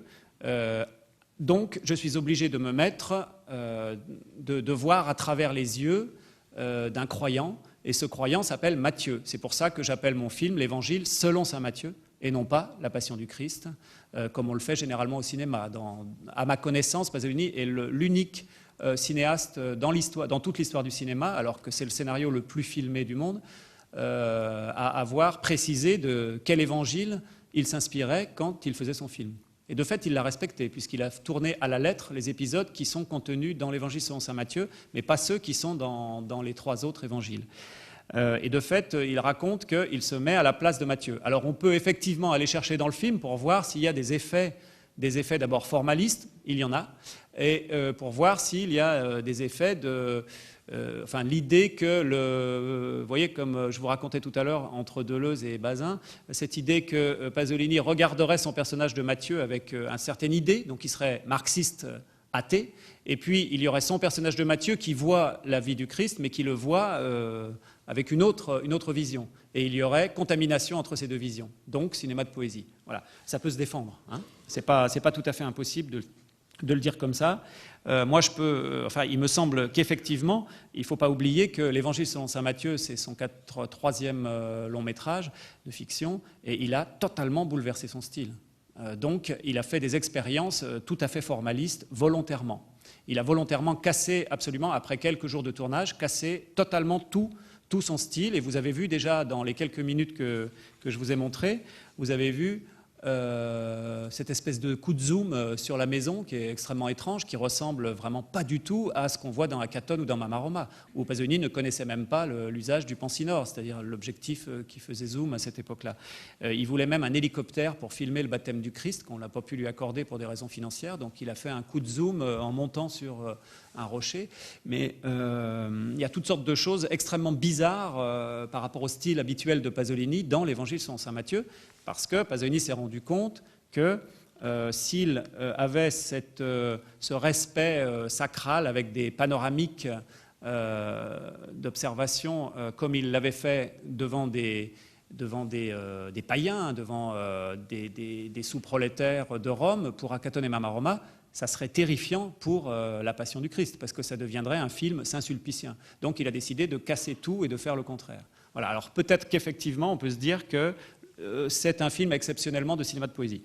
Donc, je suis obligé de me mettre, de voir à travers les yeux d'un croyant, et ce croyant s'appelle Matthieu. C'est pour ça que j'appelle mon film l'Évangile selon saint Matthieu, et non pas la Passion du Christ, comme on le fait généralement au cinéma. À ma connaissance, Pasolini est l'unique cinéaste dans toute l'histoire du cinéma, alors que c'est le scénario le plus filmé du monde, à avoir précisé de quel évangile il s'inspirait quand il faisait son film. Et de fait, il l'a respecté, puisqu'il a tourné à la lettre les épisodes qui sont contenus dans l'Évangile selon saint Matthieu, mais pas ceux qui sont dans les 3 autres évangiles. Et de fait, il raconte qu'il se met à la place de Matthieu. Alors on peut effectivement aller chercher dans le film pour voir s'il y a des effets d'abord formalistes, il y en a, et pour voir s'il y a des effets l'idée que vous voyez, comme je vous racontais tout à l'heure entre Deleuze et Bazin, cette idée que Pasolini regarderait son personnage de Matthieu avec une certaine idée, donc il serait marxiste athée, et puis il y aurait son personnage de Matthieu qui voit la vie du Christ, mais qui le voit avec une autre vision. Et il y aurait contamination entre ces deux visions, donc cinéma de poésie. Voilà, ça peut se défendre, hein. C'est pas tout à fait impossible de le dire comme ça. Il me semble qu'effectivement, il ne faut pas oublier que l'Évangile selon saint Matthieu, c'est son troisième long métrage de fiction, et il a totalement bouleversé son style. Donc, il a fait des expériences tout à fait formalistes, volontairement. Il a volontairement cassé, absolument, après quelques jours de tournage, cassé totalement tout son style. Et vous avez vu déjà, dans les quelques minutes que je vous ai montrées, vous avez vu cette espèce de coup de zoom sur la maison qui est extrêmement étrange, qui ressemble vraiment pas du tout à ce qu'on voit dans Hackathon ou dans Mama Roma, où Pasolini ne connaissait même pas l'usage du Pansinor, c'est-à-dire l'objectif qui faisait zoom à cette époque-là. Il voulait même un hélicoptère pour filmer le baptême du Christ, qu'on n'a pas pu lui accorder pour des raisons financières, donc il a fait un coup de zoom en montant sur un rocher. Mais il y a toutes sortes de choses extrêmement bizarres par rapport au style habituel de Pasolini dans l'Évangile selon saint Matthieu, parce que Pasolini s'est rendu compte que s'il avait ce respect sacral avec des panoramiques d'observation comme il l'avait fait devant des païens, devant des sous-prolétaires de Rome pour Hackathon et Mama Roma, ça serait terrifiant pour la Passion du Christ, parce que ça deviendrait un film saint-sulpicien. Donc il a décidé de casser tout et de faire le contraire. Voilà. Alors peut-être qu'effectivement on peut se dire que c'est un film exceptionnellement de cinéma de poésie.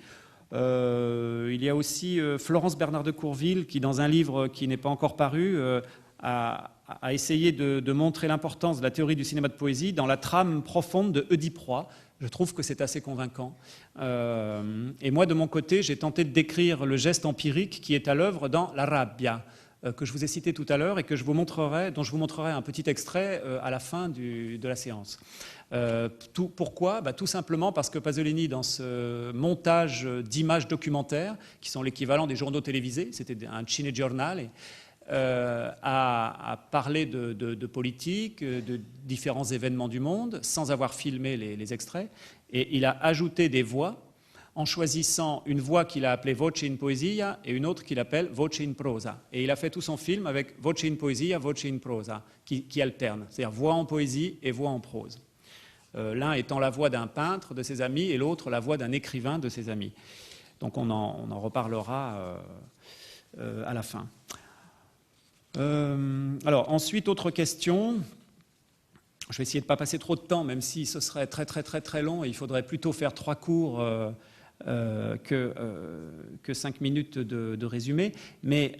Il y a aussi Florence Bernard de Courville qui, dans un livre qui n'est pas encore paru, a essayé de montrer l'importance de la théorie du cinéma de poésie dans la trame profonde de Oedipe Roi. Je trouve que c'est assez convaincant. Et moi, de mon côté, j'ai tenté de décrire le geste empirique qui est à l'œuvre dans La Rabbia, que je vous ai cité tout à l'heure et dont je vous montrerai un petit extrait à la fin de la séance. Pourquoi ? Tout simplement parce que Pasolini, dans ce montage d'images documentaires, qui sont l'équivalent des journaux télévisés, c'était un cinegiornale, a parlé de politique, de différents événements du monde, sans avoir filmé les extraits, et il a ajouté des voix en choisissant une voix qu'il a appelée voce in poesia et une autre qu'il appelle voce in prosa. Et il a fait tout son film avec voce in poesia, voce in prosa, qui alternent, c'est-à-dire voix en poésie et voix en prose. L'un étant la voix d'un peintre de ses amis et l'autre la voix d'un écrivain de ses amis. Donc on en reparlera à la fin. Alors ensuite, autre question. Je vais essayer de ne pas passer trop de temps, même si ce serait très très très très long et il faudrait plutôt faire 3 cours que 5 minutes de résumé. Mais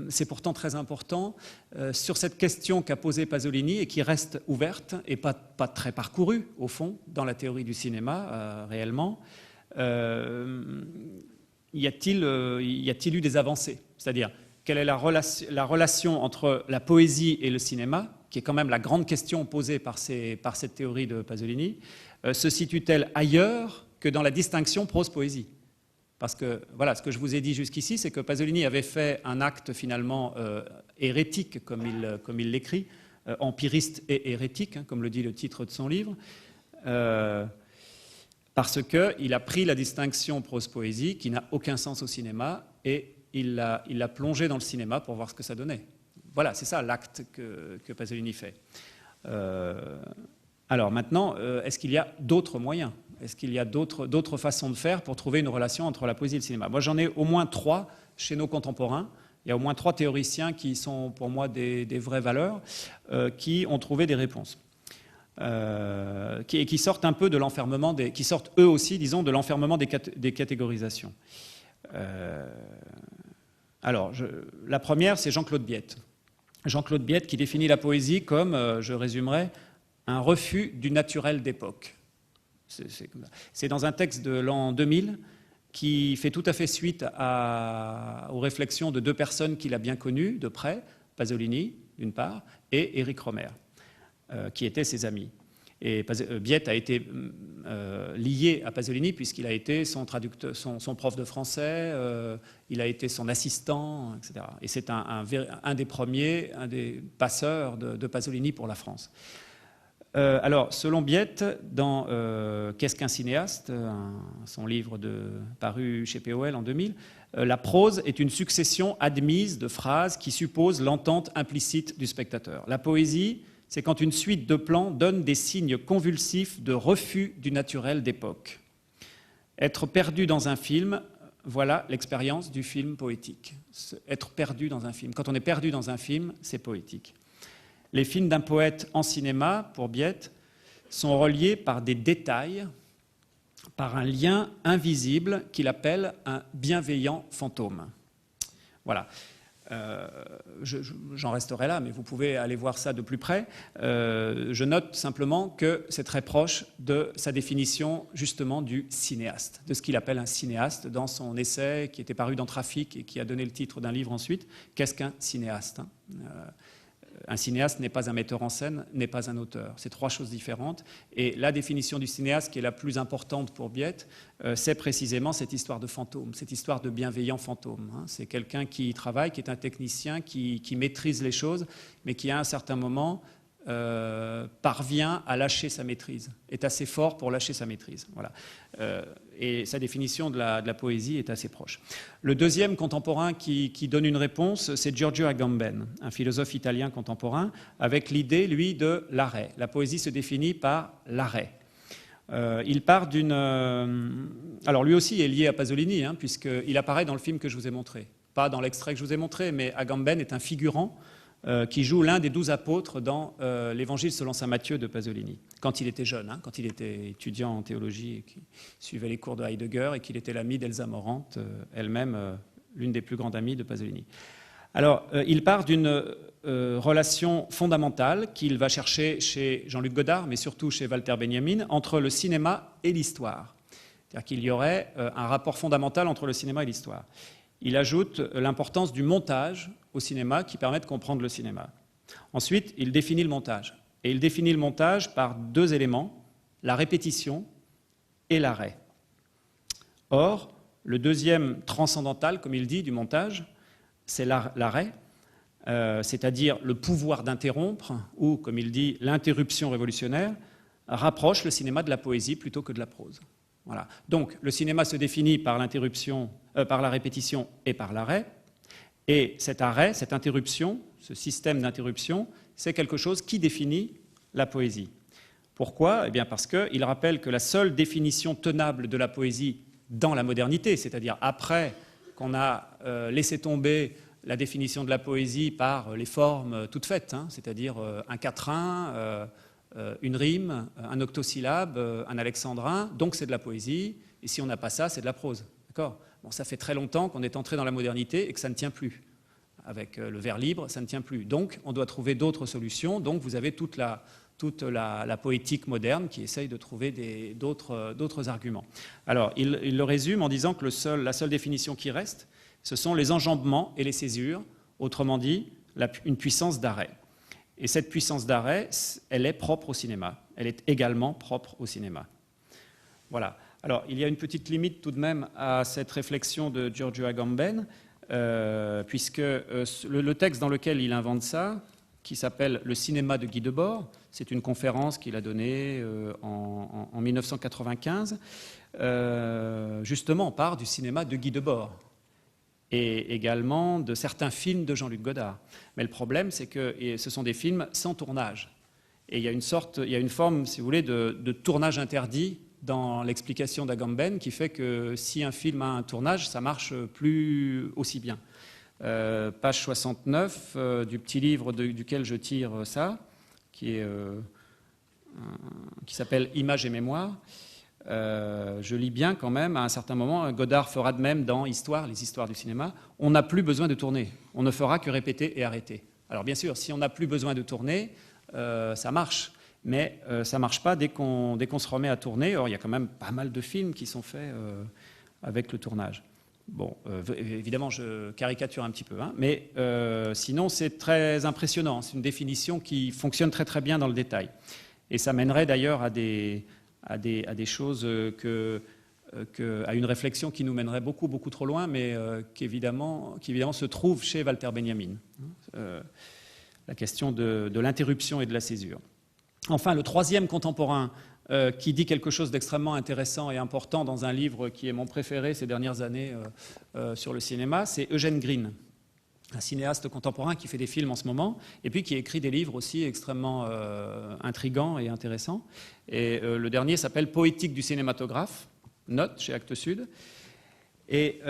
c'est pourtant très important sur cette question qu'a posée Pasolini et qui reste ouverte et pas très parcourue, au fond, dans la théorie du cinéma, réellement. Y a-t-il eu des avancées? C'est-à-dire, quelle est la relation entre la poésie et le cinéma, qui est quand même la grande question posée par cette théorie de Pasolini, se situe-t-elle ailleurs que dans la distinction prose-poésie? Parce que, voilà, ce que je vous ai dit jusqu'ici, c'est que Pasolini avait fait un acte finalement hérétique, comme il l'écrit, empiriste et hérétique, hein, comme le dit le titre de son livre, parce qu'il a pris la distinction prose-poésie, qui n'a aucun sens au cinéma, et il l'a plongé dans le cinéma pour voir ce que ça donnait. Voilà, c'est ça l'acte que Pasolini fait. Alors maintenant, est-ce qu'il y a d'autres moyens? Est-ce qu'il y a d'autres façons de faire pour trouver une relation entre la poésie et le cinéma? Moi, j'en ai au moins 3 chez nos contemporains. Il y a au moins 3 théoriciens qui sont pour moi des vraies valeurs, qui ont trouvé des réponses. Qui sortent un peu de l'enfermement, qui sortent eux aussi, disons, de l'enfermement des catégorisations. Alors, la première, c'est Jean-Claude Biette. Jean-Claude Biette qui définit la poésie comme, je résumerai, un refus du naturel d'époque. C'est dans un texte de l'an 2000 qui fait tout à fait suite aux réflexions de 2 personnes qu'il a bien connues de près, Pasolini, d'une part, et Éric Rohmer, qui étaient ses amis. Et Biette a été lié à Pasolini puisqu'il a été son prof de français, il a été son assistant, etc. Et c'est un des premiers, un des passeurs de Pasolini pour la France. Alors, selon Biette, dans Qu'est-ce qu'un cinéaste, son livre paru chez POL en 2000, la prose est une succession admise de phrases qui supposent l'entente implicite du spectateur. La poésie, c'est quand une suite de plans donne des signes convulsifs de refus du naturel d'époque. Être perdu dans un film, voilà l'expérience du film poétique. Être perdu dans un film. Quand on est perdu dans un film, c'est poétique. Les films d'un poète en cinéma, pour Biette, sont reliés par des détails, par un lien invisible qu'il appelle un bienveillant fantôme. Voilà. J'en resterai là, mais vous pouvez aller voir ça de plus près. Je note simplement que c'est très proche de sa définition justement du cinéaste, de ce qu'il appelle un cinéaste dans son essai qui était paru dans Trafic et qui a donné le titre d'un livre ensuite. Qu'est-ce qu'un cinéaste? Un cinéaste n'est pas un metteur en scène, n'est pas un auteur. C'est 3 choses différentes. Et la définition du cinéaste, qui est la plus importante pour Biette, c'est précisément cette histoire de fantôme, cette histoire de bienveillant fantôme. C'est quelqu'un qui travaille, qui est un technicien, qui maîtrise les choses, mais qui, à un certain moment, parvient à lâcher sa maîtrise, est assez fort pour lâcher sa maîtrise. Voilà. Et sa définition de la poésie est assez proche. Le deuxième contemporain qui donne une réponse, c'est Giorgio Agamben, un philosophe italien contemporain, avec l'idée, lui, de l'arrêt. La poésie se définit par l'arrêt. Il part d'une... alors lui aussi est lié à Pasolini, puisqu'il apparaît dans le film que je vous ai montré. Pas dans l'extrait que je vous ai montré, mais Agamben est un figurant qui joue l'un des 12 apôtres dans l'Évangile selon saint Matthieu de Pasolini, quand il était jeune, quand il était étudiant en théologie et qui suivait les cours de Heidegger et qu'il était l'ami d'Elsa Morant, elle-même l'une des plus grandes amies de Pasolini. Alors, il part d'une relation fondamentale qu'il va chercher chez Jean-Luc Godard, mais surtout chez Walter Benjamin, entre le cinéma et l'histoire. C'est-à-dire qu'il y aurait un rapport fondamental entre le cinéma et l'histoire. Il ajoute l'importance du montage au cinéma qui permet de comprendre le cinéma. Ensuite, il définit le montage. Et il définit le montage par 2 éléments, la répétition et l'arrêt. Or, le deuxième transcendantal, comme il dit, du montage, c'est l'arrêt, c'est-à-dire le pouvoir d'interrompre, ou, comme il dit, l'interruption révolutionnaire, rapproche le cinéma de la poésie plutôt que de la prose. Voilà. Donc, le cinéma se définit par l'interruption, par la répétition et par l'arrêt. Et cet arrêt, cette interruption, ce système d'interruption, c'est quelque chose qui définit la poésie. Pourquoi ? Eh bien parce qu'il rappelle que la seule définition tenable de la poésie dans la modernité, c'est-à-dire après qu'on a laissé tomber la définition de la poésie par les formes toutes faites, hein, c'est-à-dire un quatrain, une rime, un octosyllabe, un alexandrin, donc c'est de la poésie, et si on n'a pas ça, c'est de la prose. D'accord ? Bon, ça fait très longtemps qu'on est entré dans la modernité et que ça ne tient plus. Avec le vers libre, ça ne tient plus. Donc, on doit trouver d'autres solutions. Donc, vous avez toute la poétique moderne qui essaye de trouver d'autres arguments. Alors, il le résume en disant que la seule définition qui reste, ce sont les enjambements et les césures, autrement dit, une puissance d'arrêt. Et cette puissance d'arrêt, elle est propre au cinéma. Elle est également propre au cinéma. Voilà. Alors, il y a une petite limite tout de même à cette réflexion de Giorgio Agamben, puisque le texte dans lequel il invente ça, qui s'appelle « Le cinéma de Guy Debord », c'est une conférence qu'il a donnée en 1995, justement, on part du cinéma de Guy Debord et également de certains films de Jean-Luc Godard. Mais le problème, c'est que ce sont des films sans tournage. Et il y a une forme, si vous voulez, de tournage interdit dans l'explication d'Agamben, qui fait que si un film a un tournage, ça marche plus aussi bien. Page 69 du petit livre duquel je tire ça, qui s'appelle « Images et mémoire ». Je lis bien quand même, à un certain moment, Godard fera de même dans Histoire, les histoires du cinéma, on n'a plus besoin de tourner, on ne fera que répéter et arrêter. Alors bien sûr, si on n'a plus besoin de tourner, ça marche. Mais ça ne marche pas dès qu'on se remet à tourner. Or, il y a quand même pas mal de films qui sont faits avec le tournage. Bon, évidemment, je caricature un petit peu, hein, mais sinon, c'est très impressionnant. C'est une définition qui fonctionne très très bien dans le détail. Et ça mènerait d'ailleurs à des choses à une réflexion qui nous mènerait beaucoup beaucoup trop loin, mais qui évidemment se trouve chez Walter Benjamin. La question de l'interruption et de la césure. Enfin, le troisième contemporain qui dit quelque chose d'extrêmement intéressant et important dans un livre qui est mon préféré ces dernières années sur le cinéma, c'est Eugène Green, un cinéaste contemporain qui fait des films en ce moment et puis qui écrit des livres aussi extrêmement intrigants et intéressants. Et le dernier s'appelle « Poétique du cinématographe », note chez Actes Sud. Et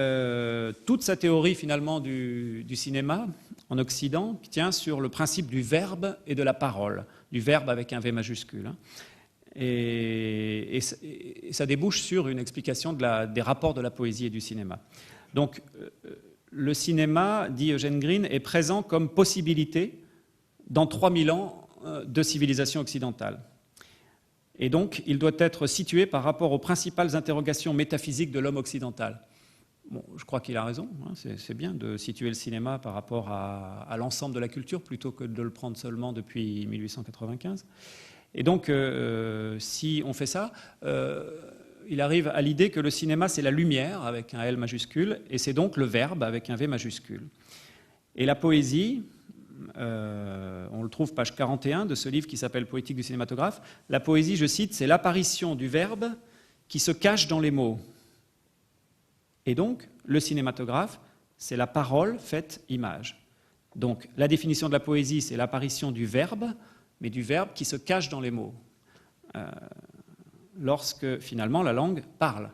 toute sa théorie finalement du cinéma en Occident tient sur le principe du verbe et de la parole, du verbe avec un V majuscule. Et ça débouche sur une explication des rapports de la poésie et du cinéma. Donc le cinéma, dit Eugène Green, est présent comme possibilité dans 3000 ans de civilisation occidentale. Et donc il doit être situé par rapport aux principales interrogations métaphysiques de l'homme occidental. Bon, je crois qu'il a raison, hein, c'est bien de situer le cinéma par rapport à l'ensemble de la culture plutôt que de le prendre seulement depuis 1895. Et donc, si on fait ça, il arrive à l'idée que le cinéma, c'est la lumière avec un L majuscule, et c'est donc le verbe avec un V majuscule. Et la poésie, on le trouve page 41 de ce livre qui s'appelle « Poétique du cinématographe ». La poésie, je cite, c'est l'apparition du verbe qui se cache dans les mots. Et donc, le cinématographe, c'est la parole faite image. Donc, la définition de la poésie, c'est l'apparition du verbe, mais du verbe qui se cache dans les mots, lorsque, finalement, la langue parle.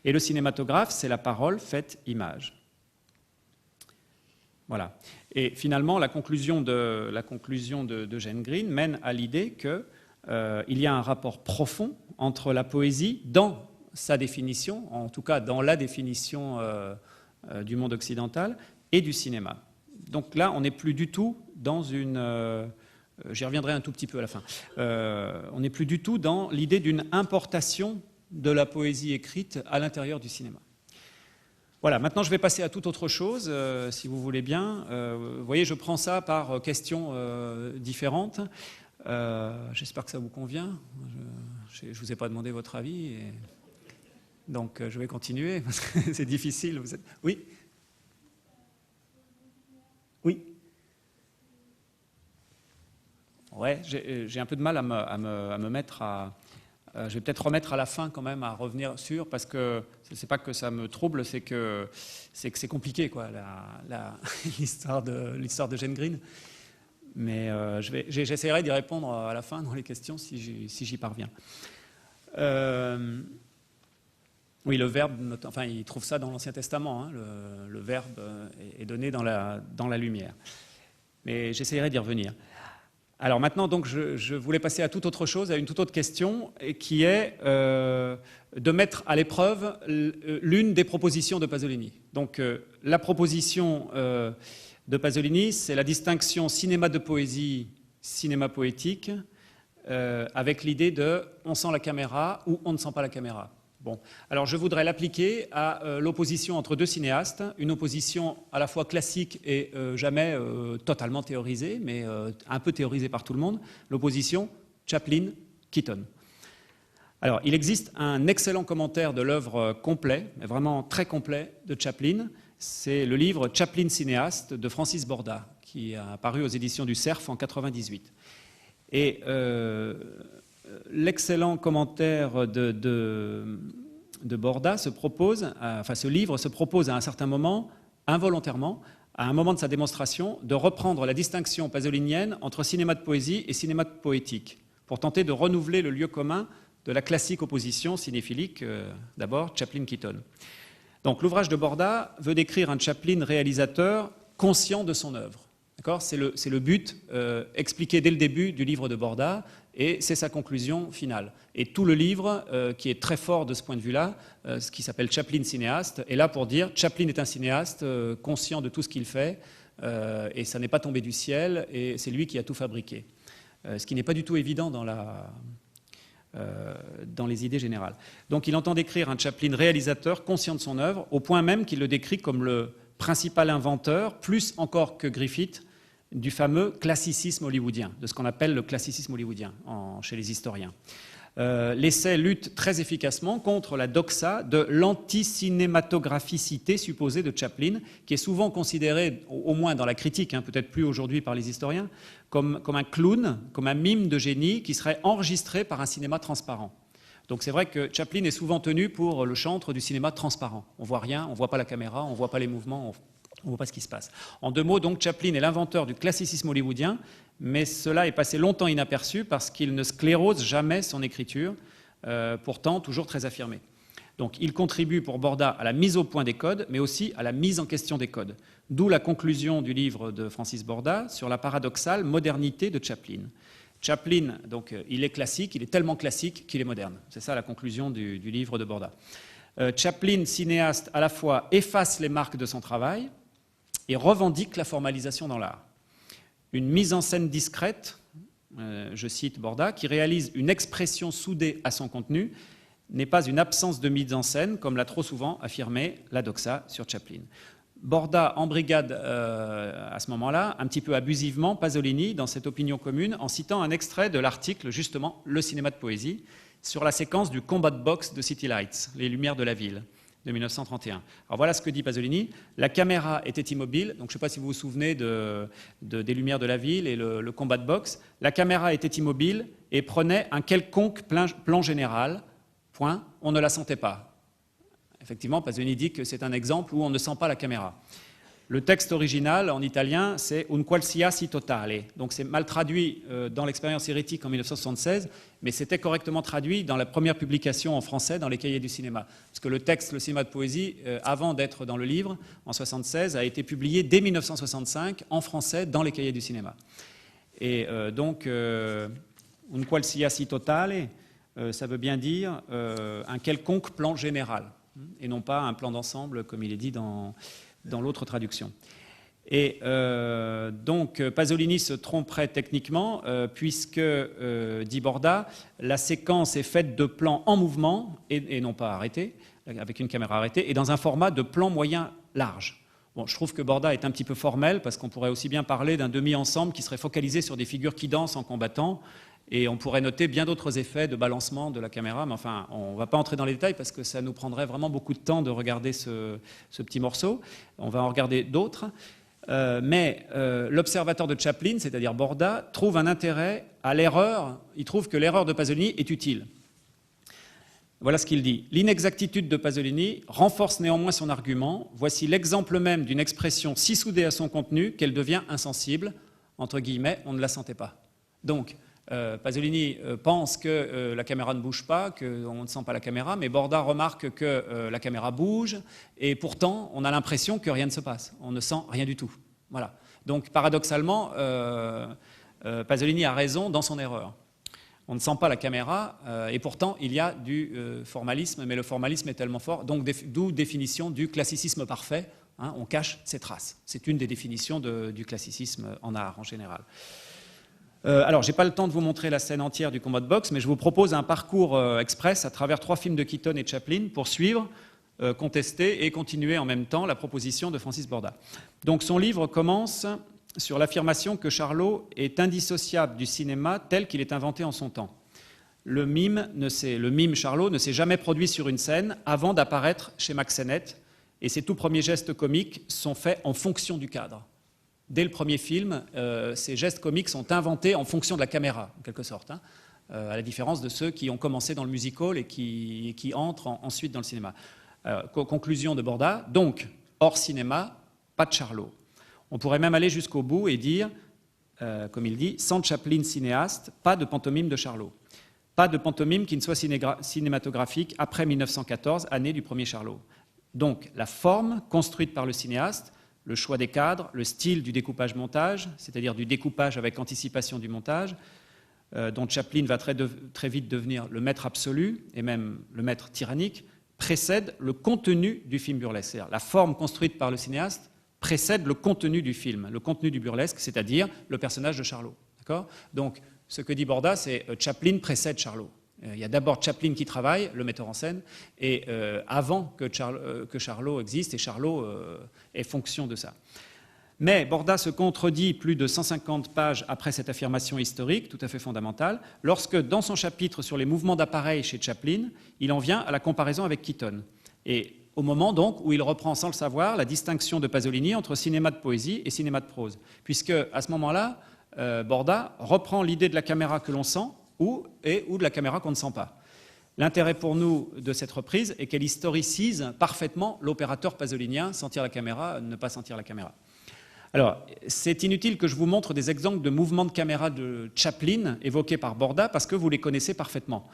Et le cinématographe, c'est la parole faite image. Voilà. Et finalement, la conclusion de Eugène Green mène à l'idée qu'il y a un rapport profond entre la poésie dans sa définition, en tout cas dans la définition du monde occidental, et du cinéma. Donc là, on n'est plus du tout dans une... j'y reviendrai un tout petit peu à la fin. On n'est plus du tout dans l'idée d'une importation de la poésie écrite à l'intérieur du cinéma. Voilà, maintenant je vais passer à toute autre chose, si vous voulez bien. Vous voyez, je prends ça par questions différentes. J'espère que ça vous convient. Je ne vous ai pas demandé votre avis. Donc je vais continuer, parce que c'est difficile. Oui ? Oui ? Ouais, j'ai un peu de mal à me mettre à Je vais peut-être remettre à la fin quand même à revenir sur, parce que c'est pas que ça me trouble, c'est que c'est compliqué, quoi, l'histoire de Jane Green. Mais j'essaierai d'y répondre à la fin dans les questions si j'y parviens. Oui, le verbe, enfin, il trouve ça dans l'Ancien Testament, hein, le verbe est donné dans la lumière. Mais j'essaierai d'y revenir. Alors maintenant, donc, je voulais passer à toute autre chose, à une toute autre question, qui est de mettre à l'épreuve l'une des propositions de Pasolini. Donc, la proposition de Pasolini, c'est la distinction cinéma de poésie, cinéma poétique, avec l'idée de on sent la caméra ou on ne sent pas la caméra. Bon, alors je voudrais l'appliquer à l'opposition entre deux cinéastes, une opposition à la fois classique et jamais totalement théorisée, mais un peu théorisée par tout le monde, l'opposition Chaplin-Keaton. Alors, il existe un excellent commentaire de l'œuvre complet, mais vraiment très complet, de Chaplin. C'est le livre Chaplin cinéaste de Francis Borda, qui a paru aux éditions du Cerf en 1998. Et l'excellent commentaire de Borda se propose, enfin ce livre se propose à un certain moment, involontairement, à un moment de sa démonstration, de reprendre la distinction pasolinienne entre cinéma de poésie et cinéma poétique, pour tenter de renouveler le lieu commun de la classique opposition cinéphilique, d'abord Chaplin-Keaton. Donc l'ouvrage de Borda veut décrire un Chaplin réalisateur conscient de son œuvre. C'est le but expliqué dès le début du livre de Borda, et c'est sa conclusion finale. Et tout le livre, qui est très fort de ce point de vue-là, ce qui s'appelle Chaplin cinéaste, est là pour dire Chaplin est un cinéaste conscient de tout ce qu'il fait, et ça n'est pas tombé du ciel, et c'est lui qui a tout fabriqué. Ce qui n'est pas du tout évident dans les idées générales. Donc il entend décrire un Chaplin réalisateur conscient de son œuvre, au point même qu'il le décrit comme le principal inventeur, plus encore que Griffith, du fameux classicisme hollywoodien, de ce qu'on appelle le classicisme hollywoodien chez les historiens. L'essai lutte très efficacement contre la doxa de l'anticinématographicité supposée de Chaplin, qui est souvent considérée, au moins dans la critique, peut-être plus aujourd'hui par les historiens, comme un clown, comme un mime de génie qui serait enregistré par un cinéma transparent. Donc c'est vrai que Chaplin est souvent tenu pour le chantre du cinéma transparent. On ne voit rien, on ne voit pas la caméra, on ne voit pas les mouvements, on ne voit pas ce qui se passe. En deux mots, donc, Chaplin est l'inventeur du classicisme hollywoodien, mais cela est passé longtemps inaperçu parce qu'il ne sclérose jamais son écriture, pourtant toujours très affirmée. Donc il contribue pour Borda à la mise au point des codes, mais aussi à la mise en question des codes. D'où la conclusion du livre de Francis Borda sur la paradoxale modernité de Chaplin. Chaplin, donc, il est classique, il est tellement classique qu'il est moderne. C'est ça la conclusion du livre de Borda. Chaplin, cinéaste, à la fois efface les marques de son travail et revendique la formalisation dans l'art. Une mise en scène discrète, je cite Borda, qui réalise une expression soudée à son contenu, n'est pas une absence de mise en scène, comme l'a trop souvent affirmé la doxa sur Chaplin. Borda embrigade à ce moment-là, un petit peu abusivement, Pasolini dans cette opinion commune, en citant un extrait de l'article, justement, Le cinéma de poésie, sur la séquence du combat de boxe de City Lights, Les Lumières de la ville, de 1931. Alors voilà ce que dit Pasolini. La caméra était immobile, donc je ne sais pas si vous vous souvenez des Lumières de la ville et le combat de boxe. La caméra était immobile et prenait un quelconque plan général, point, on ne la sentait pas. Effectivement, Pasolini dit que c'est un exemple où on ne sent pas la caméra. Le texte original en italien, c'est un qualsiasi totale. Donc c'est mal traduit dans l'expérience hérétique en 1976, mais c'était correctement traduit dans la première publication en français dans les cahiers du cinéma. Parce que le texte, le cinéma de poésie, avant d'être dans le livre, en 1976, a été publié dès 1965 en français dans les cahiers du cinéma. Et donc, un qualsiasi totale, ça veut bien dire un quelconque plan général, et non pas un plan d'ensemble, comme il est dit dans l'autre traduction. Et donc Pasolini se tromperait techniquement, puisque, dit Borda, la séquence est faite de plans en mouvement, et non pas arrêtés, avec une caméra arrêtée, et dans un format de plan moyen large. Bon, je trouve que Borda est un petit peu formel, parce qu'on pourrait aussi bien parler d'un demi-ensemble qui serait focalisé sur des figures qui dansent en combattant, et on pourrait noter bien d'autres effets de balancement de la caméra, mais enfin, on ne va pas entrer dans les détails parce que ça nous prendrait vraiment beaucoup de temps de regarder ce petit morceau. On va en regarder d'autres. Mais l'observateur de Chaplin, c'est-à-dire Borda, trouve un intérêt à l'erreur. Il trouve que l'erreur de Pasolini est utile. Voilà ce qu'il dit. L'inexactitude de Pasolini renforce néanmoins son argument. Voici l'exemple même d'une expression si soudée à son contenu qu'elle devient insensible. Entre guillemets, on ne la sentait pas. Donc, Pasolini pense que la caméra ne bouge pas, qu'on ne sent pas la caméra, mais Borda remarque que la caméra bouge, et pourtant, on a l'impression que rien ne se passe. On ne sent rien du tout. Voilà. Donc, paradoxalement, Pasolini a raison dans son erreur. On ne sent pas la caméra, et pourtant, il y a du formalisme, mais le formalisme est tellement fort, donc d'où définition du classicisme parfait. Hein, on cache ses traces. C'est une des définitions du classicisme en art, en général. Alors, je n'ai pas le temps de vous montrer la scène entière du combat de boxe, mais je vous propose un parcours express à travers 3 films de Keaton et Chaplin pour suivre, contester et continuer en même temps la proposition de Francis Borda. Donc, son livre commence sur l'affirmation que Charlot est indissociable du cinéma tel qu'il est inventé en son temps. Le mime Charlot ne s'est jamais produit sur une scène avant d'apparaître chez Mack Sennett, et ses tout premiers gestes comiques sont faits en fonction du cadre. Dès le premier film, ces gestes comiques sont inventés en fonction de la caméra, en quelque sorte, hein, à la différence de ceux qui ont commencé dans le music-hall et qui entrent ensuite dans le cinéma. Conclusion de Borda, donc, hors cinéma, pas de Charlot. On pourrait même aller jusqu'au bout et dire, comme il dit, sans Chaplin cinéaste, pas de pantomime de Charlot. Pas de pantomime qui ne soit cinématographique après 1914, année du premier Charlot. Donc, la forme construite par le cinéaste, le choix des cadres, le style du découpage-montage, c'est-à-dire du découpage avec anticipation du montage, dont Chaplin va très vite devenir le maître absolu, et même le maître tyrannique, précède le contenu du film burlesque. C'est-à-dire la forme construite par le cinéaste précède le contenu du film, le contenu du burlesque, c'est-à-dire le personnage de Charlot. D'accord ? Donc, ce que dit Borda, c'est Chaplin précède Charlot. Il y a d'abord Chaplin qui travaille, le metteur en scène, et avant que Charlot existe, et Charlot est fonction de ça. Mais Borda se contredit plus de 150 pages après cette affirmation historique, tout à fait fondamentale, lorsque, dans son chapitre sur les mouvements d'appareil chez Chaplin, il en vient à la comparaison avec Keaton. Et au moment donc où il reprend sans le savoir la distinction de Pasolini entre cinéma de poésie et cinéma de prose. Puisque à ce moment-là, Borda reprend l'idée de la caméra que l'on sent, ou de la caméra qu'on ne sent pas. L'intérêt pour nous de cette reprise est qu'elle historicise parfaitement l'opérateur pasolinien, sentir la caméra, ne pas sentir la caméra. Alors, c'est inutile que je vous montre des exemples de mouvements de caméra de Chaplin évoqués par Borda, parce que vous les connaissez parfaitement.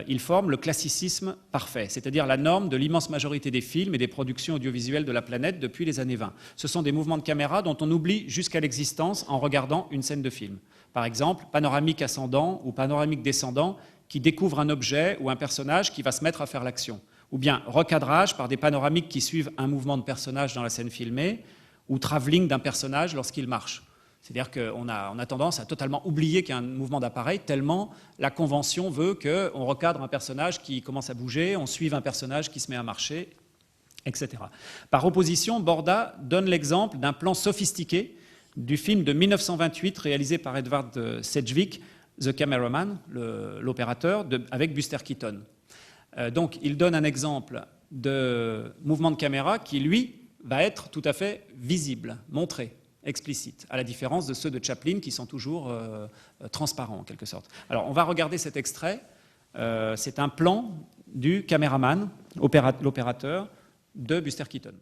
Ils forment le classicisme parfait, c'est-à-dire la norme de l'immense majorité des films et des productions audiovisuelles de la planète depuis les années 20. Ce sont des mouvements de caméra dont on oublie jusqu'à l'existence en regardant une scène de film. Par exemple, panoramique ascendant ou panoramique descendant qui découvre un objet ou un personnage qui va se mettre à faire l'action. Ou bien recadrage par des panoramiques qui suivent un mouvement de personnage dans la scène filmée, ou travelling d'un personnage lorsqu'il marche. C'est-à-dire qu'on a tendance à totalement oublier qu'il y a un mouvement d'appareil, tellement la convention veut qu'on recadre un personnage qui commence à bouger, on suive un personnage qui se met à marcher, etc. Par opposition, Borda donne l'exemple d'un plan sophistiqué du film de 1928 réalisé par Edward Sedgwick, The Cameraman, l'opérateur, avec Buster Keaton. Donc il donne un exemple de mouvement de caméra qui, lui, va être tout à fait visible, montré, explicite, à la différence de ceux de Chaplin qui sont toujours transparents en quelque sorte. Alors on va regarder cet extrait. C'est un plan du caméraman, l'opérateur, de Buster Keaton.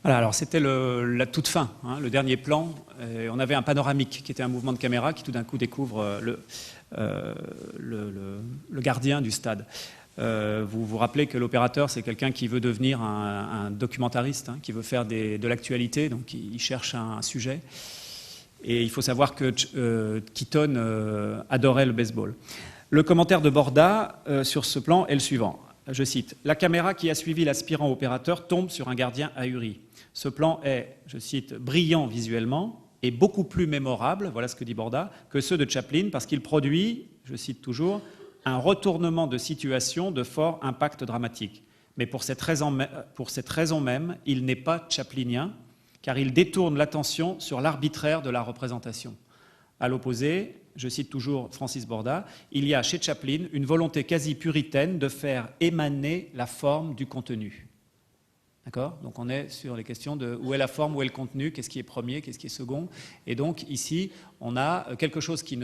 Voilà, alors c'était la toute fin, hein, le dernier plan. Et on avait un panoramique qui était un mouvement de caméra qui tout d'un coup découvre le gardien du stade. Vous vous rappelez que l'opérateur, c'est quelqu'un qui veut devenir un documentariste, hein, qui veut faire de l'actualité, donc il cherche un sujet. Et il faut savoir que Keaton adorait le baseball. Le commentaire de Borda sur ce plan est le suivant. Je cite, « La caméra qui a suivi l'aspirant opérateur tombe sur un gardien ahuri. Ce plan est, je cite, brillant visuellement et beaucoup plus mémorable, voilà ce que dit Borda, que ceux de Chaplin parce qu'il produit, je cite toujours, un retournement de situation de fort impact dramatique. Mais pour cette raison même, il n'est pas chaplinien, car il détourne l'attention sur l'arbitraire de la représentation. À l'opposé, je cite toujours Francis Borda, il y a chez Chaplin une volonté quasi puritaine de faire émaner la forme du contenu. D'accord ? Donc on est sur les questions de où est la forme, où est le contenu, qu'est-ce qui est premier, qu'est-ce qui est second. Et donc ici, on a quelque chose qui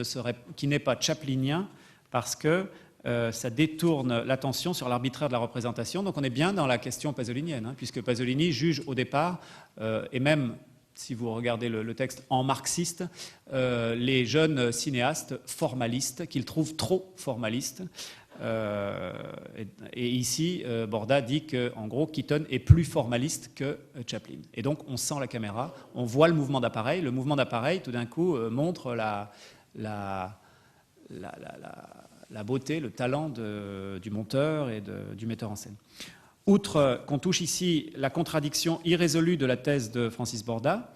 n'est pas chaplinien parce que ça détourne l'attention sur l'arbitraire de la représentation. Donc on est bien dans la question pasolinienne, hein, puisque Pasolini juge au départ, et même si vous regardez le texte en marxiste, les jeunes cinéastes formalistes, qu'il trouve trop formalistes. Et ici, Borda dit qu'en gros, Keaton est plus formaliste que Chaplin. Et donc, on sent la caméra, on voit le mouvement d'appareil. Le mouvement d'appareil, tout d'un coup, montre la beauté, le talent du monteur et du metteur en scène. Outre qu'on touche ici la contradiction irrésolue de la thèse de Francis Borda,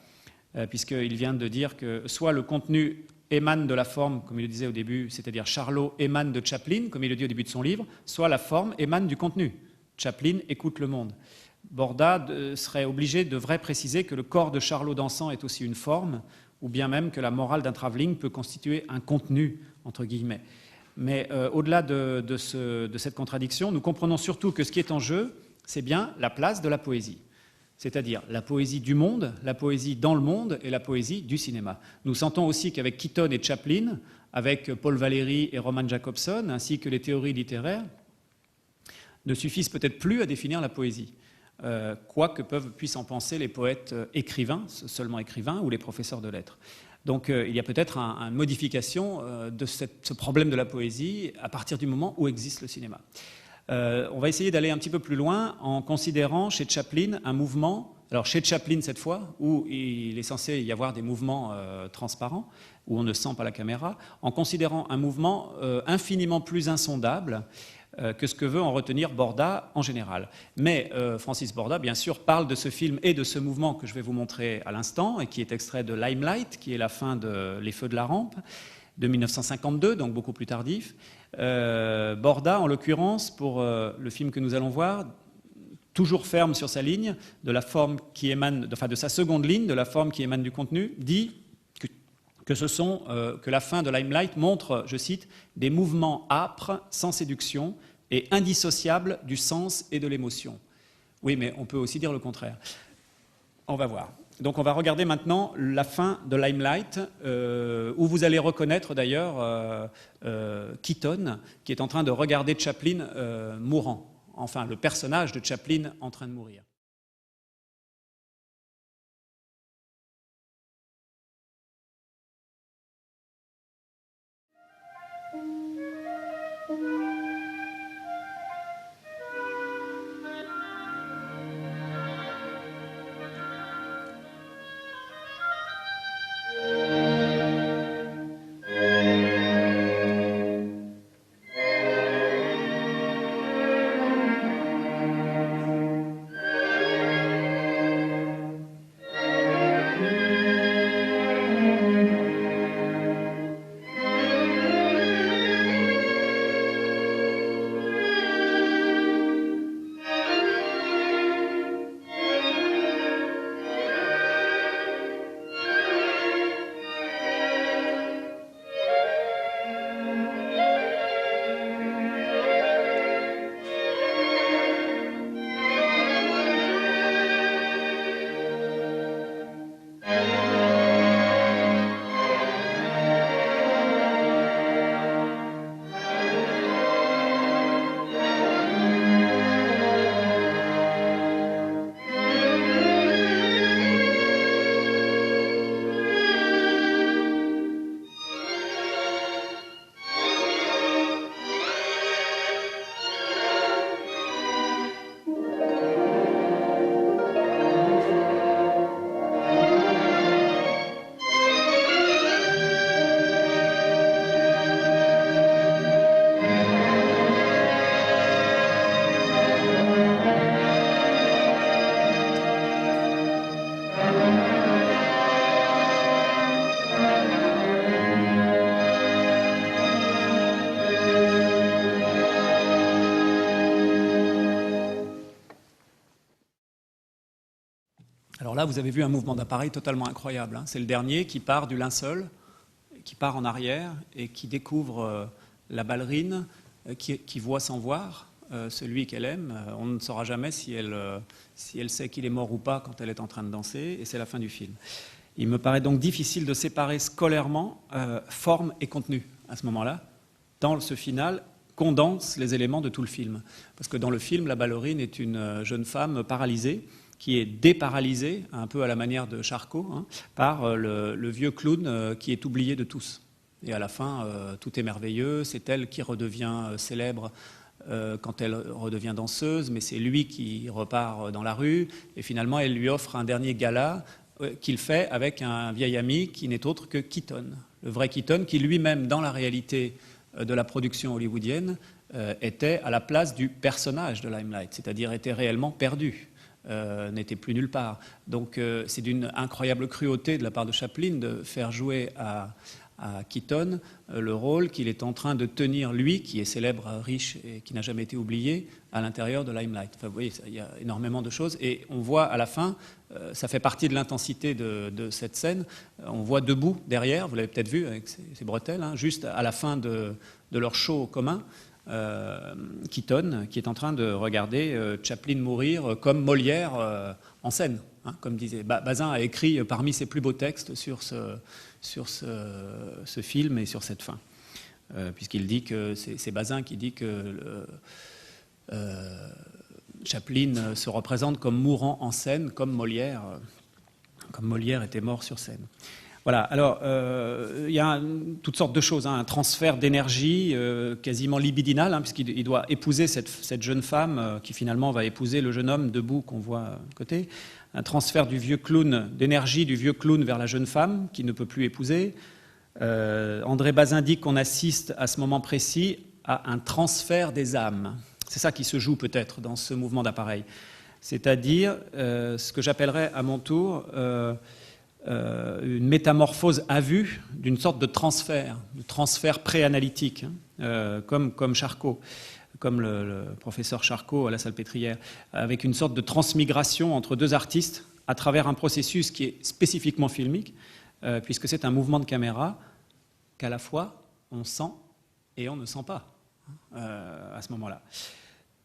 puisqu'il vient de dire que soit le contenu émane de la forme, comme il le disait au début, c'est-à-dire Charlot émane de Chaplin, comme il le dit au début de son livre, soit la forme émane du contenu. Chaplin écoute le monde. Borda devrait préciser que le corps de Charlot dansant est aussi une forme, ou bien même que la morale d'un travelling peut constituer un contenu, entre guillemets. Mais au-delà de cette contradiction, nous comprenons surtout que ce qui est en jeu, c'est bien la place de la poésie. C'est-à-dire la poésie du monde, la poésie dans le monde et la poésie du cinéma. Nous sentons aussi qu'avec Keaton et Chaplin, avec Paul Valéry et Roman Jakobson, ainsi que les théories littéraires, ne suffisent peut-être plus à définir la poésie. Quoi que puissent en penser les poètes écrivains, seulement écrivains, ou les professeurs de lettres. Donc il y a peut-être une modification de ce problème de la poésie à partir du moment où existe le cinéma. On va essayer d'aller un petit peu plus loin en considérant chez Chaplin un mouvement, alors chez Chaplin cette fois, où il est censé y avoir des mouvements transparents, où on ne sent pas la caméra, en considérant un mouvement infiniment plus insondable que ce que veut en retenir Borda en général. Mais Francis Borda, bien sûr, parle de ce film et de ce mouvement que je vais vous montrer à l'instant, et qui est extrait de Limelight, qui est la fin de Les Feux de la Rampe, de 1952, donc beaucoup plus tardif. Borda, en l'occurrence, pour le film que nous allons voir, toujours ferme sur sa ligne, de la forme qui émane, enfin de sa seconde ligne, de la forme qui émane du contenu, dit que la fin de Limelight montre, je cite, des mouvements âpres, sans séduction et indissociables du sens et de l'émotion. Oui, mais on peut aussi dire le contraire. On va voir. Donc on va regarder maintenant la fin de Limelight, où vous allez reconnaître d'ailleurs Keaton, qui est en train de regarder Chaplin mourant. Enfin, le personnage de Chaplin en train de mourir. là, vous avez vu un mouvement d'appareil totalement incroyable. Hein. C'est le dernier qui part du linceul, qui part en arrière et qui découvre la ballerine qui voit sans voir celui qu'elle aime. On ne saura jamais si elle sait qu'il est mort ou pas quand elle est en train de danser, et c'est la fin du film. Il me paraît donc difficile de séparer scolairement forme et contenu à ce moment-là. Dans ce final, condense les éléments de tout le film. Parce que dans le film, la ballerine est une jeune femme paralysée, qui est déparalysée, un peu à la manière de Charcot, hein, par le vieux clown qui est oublié de tous. Et à la fin, tout est merveilleux, c'est elle qui redevient célèbre quand elle redevient danseuse, mais c'est lui qui repart dans la rue, et finalement elle lui offre un dernier gala qu'il fait avec un vieil ami qui n'est autre que Keaton. Le vrai Keaton qui lui-même, dans la réalité de la production hollywoodienne, était à la place du personnage de Limelight, c'est-à-dire était réellement perdu. N'était plus nulle part. Donc c'est d'une incroyable cruauté de la part de Chaplin de faire jouer à Keaton le rôle qu'il est en train de tenir, lui, qui est célèbre, riche et qui n'a jamais été oublié, à l'intérieur de Limelight. Enfin, vous voyez, il y a énormément de choses. Et on voit à la fin, ça fait partie de l'intensité de cette scène, on voit debout derrière, vous l'avez peut-être vu avec ses bretelles, hein, juste à la fin de leur show commun, Keaton, qui est en train de regarder Chaplin mourir comme Molière en scène. Hein, comme disait Bazin a écrit parmi ses plus beaux textes sur ce film et sur cette fin. Puisqu'il dit que c'est Bazin qui dit que Chaplin se représente comme mourant en scène, comme Molière était mort sur scène. Voilà, alors il y a toutes sortes de choses, hein, un transfert d'énergie quasiment libidinal, hein, puisqu'il doit épouser cette jeune femme qui finalement va épouser le jeune homme debout qu'on voit à côté, un transfert d'énergie du vieux clown vers la jeune femme qui ne peut plus épouser. André Bazin dit qu'on assiste à ce moment précis à un transfert des âmes. C'est ça qui se joue peut-être dans ce mouvement d'appareil, c'est-à-dire ce que j'appellerais à mon tour une métamorphose à vue d'une sorte de transfert préanalytique, hein, comme Charcot, comme le professeur Charcot à la Salpêtrière, avec une sorte de transmigration entre deux artistes à travers un processus qui est spécifiquement filmique, puisque c'est un mouvement de caméra qu'à la fois on sent et on ne sent pas à ce moment-là.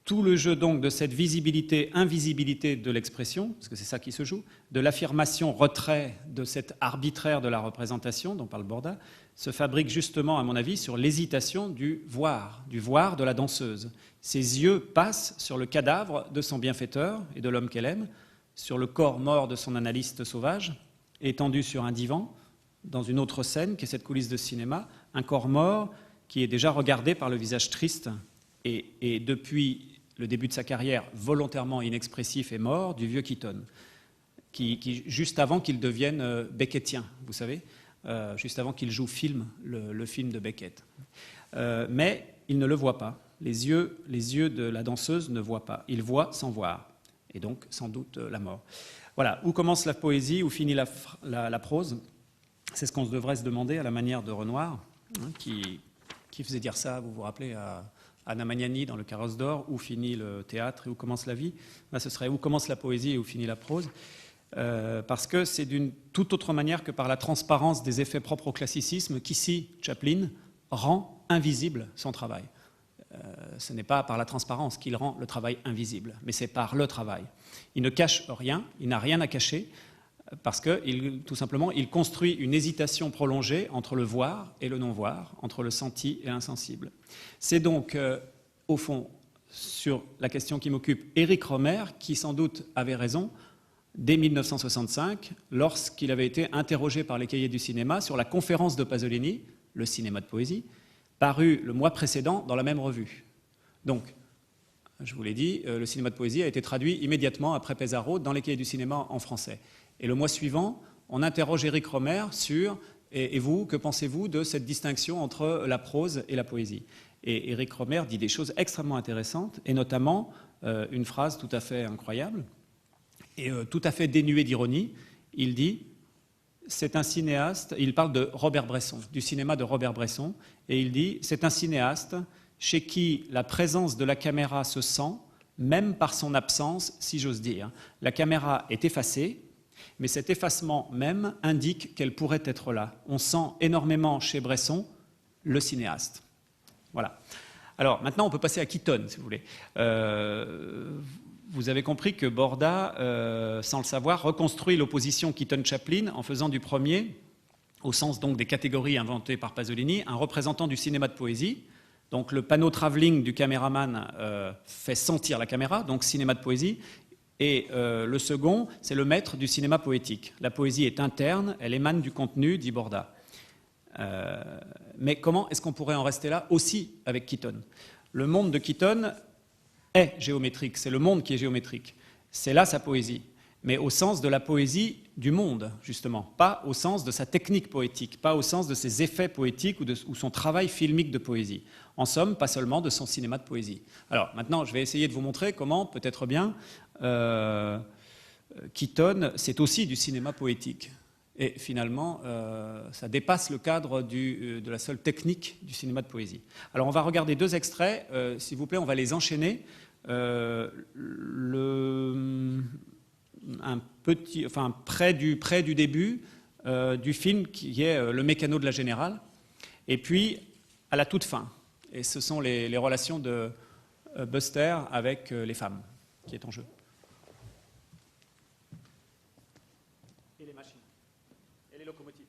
Tout le jeu donc de cette visibilité-invisibilité de l'expression, parce que c'est ça qui se joue, de l'affirmation-retrait de cet arbitraire de la représentation dont parle Borda, se fabrique justement, à mon avis, sur l'hésitation du voir de la danseuse. Ses yeux passent sur le cadavre de son bienfaiteur et de l'homme qu'elle aime, sur le corps mort de son analyste sauvage, étendu sur un divan, dans une autre scène, qui est cette coulisse de cinéma, un corps mort qui est déjà regardé par le visage triste et depuis le début de sa carrière volontairement inexpressif et mort du vieux Keaton, qui juste avant qu'il devienne beckettien, vous savez, juste avant qu'il joue le film de Beckett. Mais il ne le voit pas. Les yeux de la danseuse ne voient pas. Il voit sans voir, et donc sans doute la mort. Voilà, où commence la poésie, où finit la prose. C'est ce qu'on devrait se demander à la manière de Renoir, hein, qui faisait dire ça, vous vous rappelez, à Anna Magnani dans Le Carrosse d'or, où finit le théâtre et où commence la vie. Là, ce serait où commence la poésie et où finit la prose. Parce que c'est d'une toute autre manière que par la transparence des effets propres au classicisme qu'ici, Chaplin rend invisible son travail. Ce n'est pas par la transparence qu'il rend le travail invisible, mais c'est par le travail. Il ne cache rien, il n'a rien à cacher, parce que, tout simplement, il construit une hésitation prolongée entre le voir et le non-voir, entre le senti et l'insensible. C'est donc, au fond, sur la question qui m'occupe, Éric Rohmer, qui sans doute avait raison, dès 1965, lorsqu'il avait été interrogé par les Cahiers du cinéma sur la conférence de Pasolini, le cinéma de poésie, paru le mois précédent dans la même revue. Donc, je vous l'ai dit, le cinéma de poésie a été traduit immédiatement après Pesaro dans les Cahiers du cinéma en français. Et le mois suivant, on interroge Éric Rohmer sur « Et vous, que pensez-vous de cette distinction entre la prose et la poésie ?» Et Éric Rohmer dit des choses extrêmement intéressantes, et notamment une phrase tout à fait incroyable, et tout à fait dénuée d'ironie. Il dit « C'est un cinéaste », il parle de Robert Bresson, du cinéma de Robert Bresson, et il dit « C'est un cinéaste chez qui la présence de la caméra se sent, même par son absence, si j'ose dire. La caméra est effacée, Mais cet effacement même indique qu'elle pourrait être là. On sent énormément chez Bresson le cinéaste. Voilà. Alors maintenant, on peut passer à Keaton, si vous voulez. Vous avez compris que Borda, sans le savoir, reconstruit l'opposition Keaton-Chaplin en faisant du premier, au sens donc des catégories inventées par Pasolini, un représentant du cinéma de poésie. Donc le panneau travelling du caméraman fait sentir la caméra, donc cinéma de poésie. Et le second, c'est le maître du cinéma poétique. La poésie est interne, elle émane du contenu, dit Borda. Mais comment est-ce qu'on pourrait en rester là aussi avec Keaton? Le monde de Keaton est géométrique, c'est le monde qui est géométrique. C'est là sa poésie, mais au sens de la poésie du monde, justement, pas au sens de sa technique poétique, pas au sens de ses effets poétiques ou son travail filmique de poésie. En somme, pas seulement de son cinéma de poésie. Alors maintenant, je vais essayer de vous montrer comment, peut-être bien, Keaton, c'est aussi du cinéma poétique. Et finalement, ça dépasse le cadre de la seule technique du cinéma de poésie. Alors on va regarder deux extraits, s'il vous plaît, on va les enchaîner. Près du début du film, qui est Le mécano de la Générale, et puis à la toute fin. Et ce sont les relations de Buster avec les femmes qui est en jeu. Et les machines. Et les locomotives.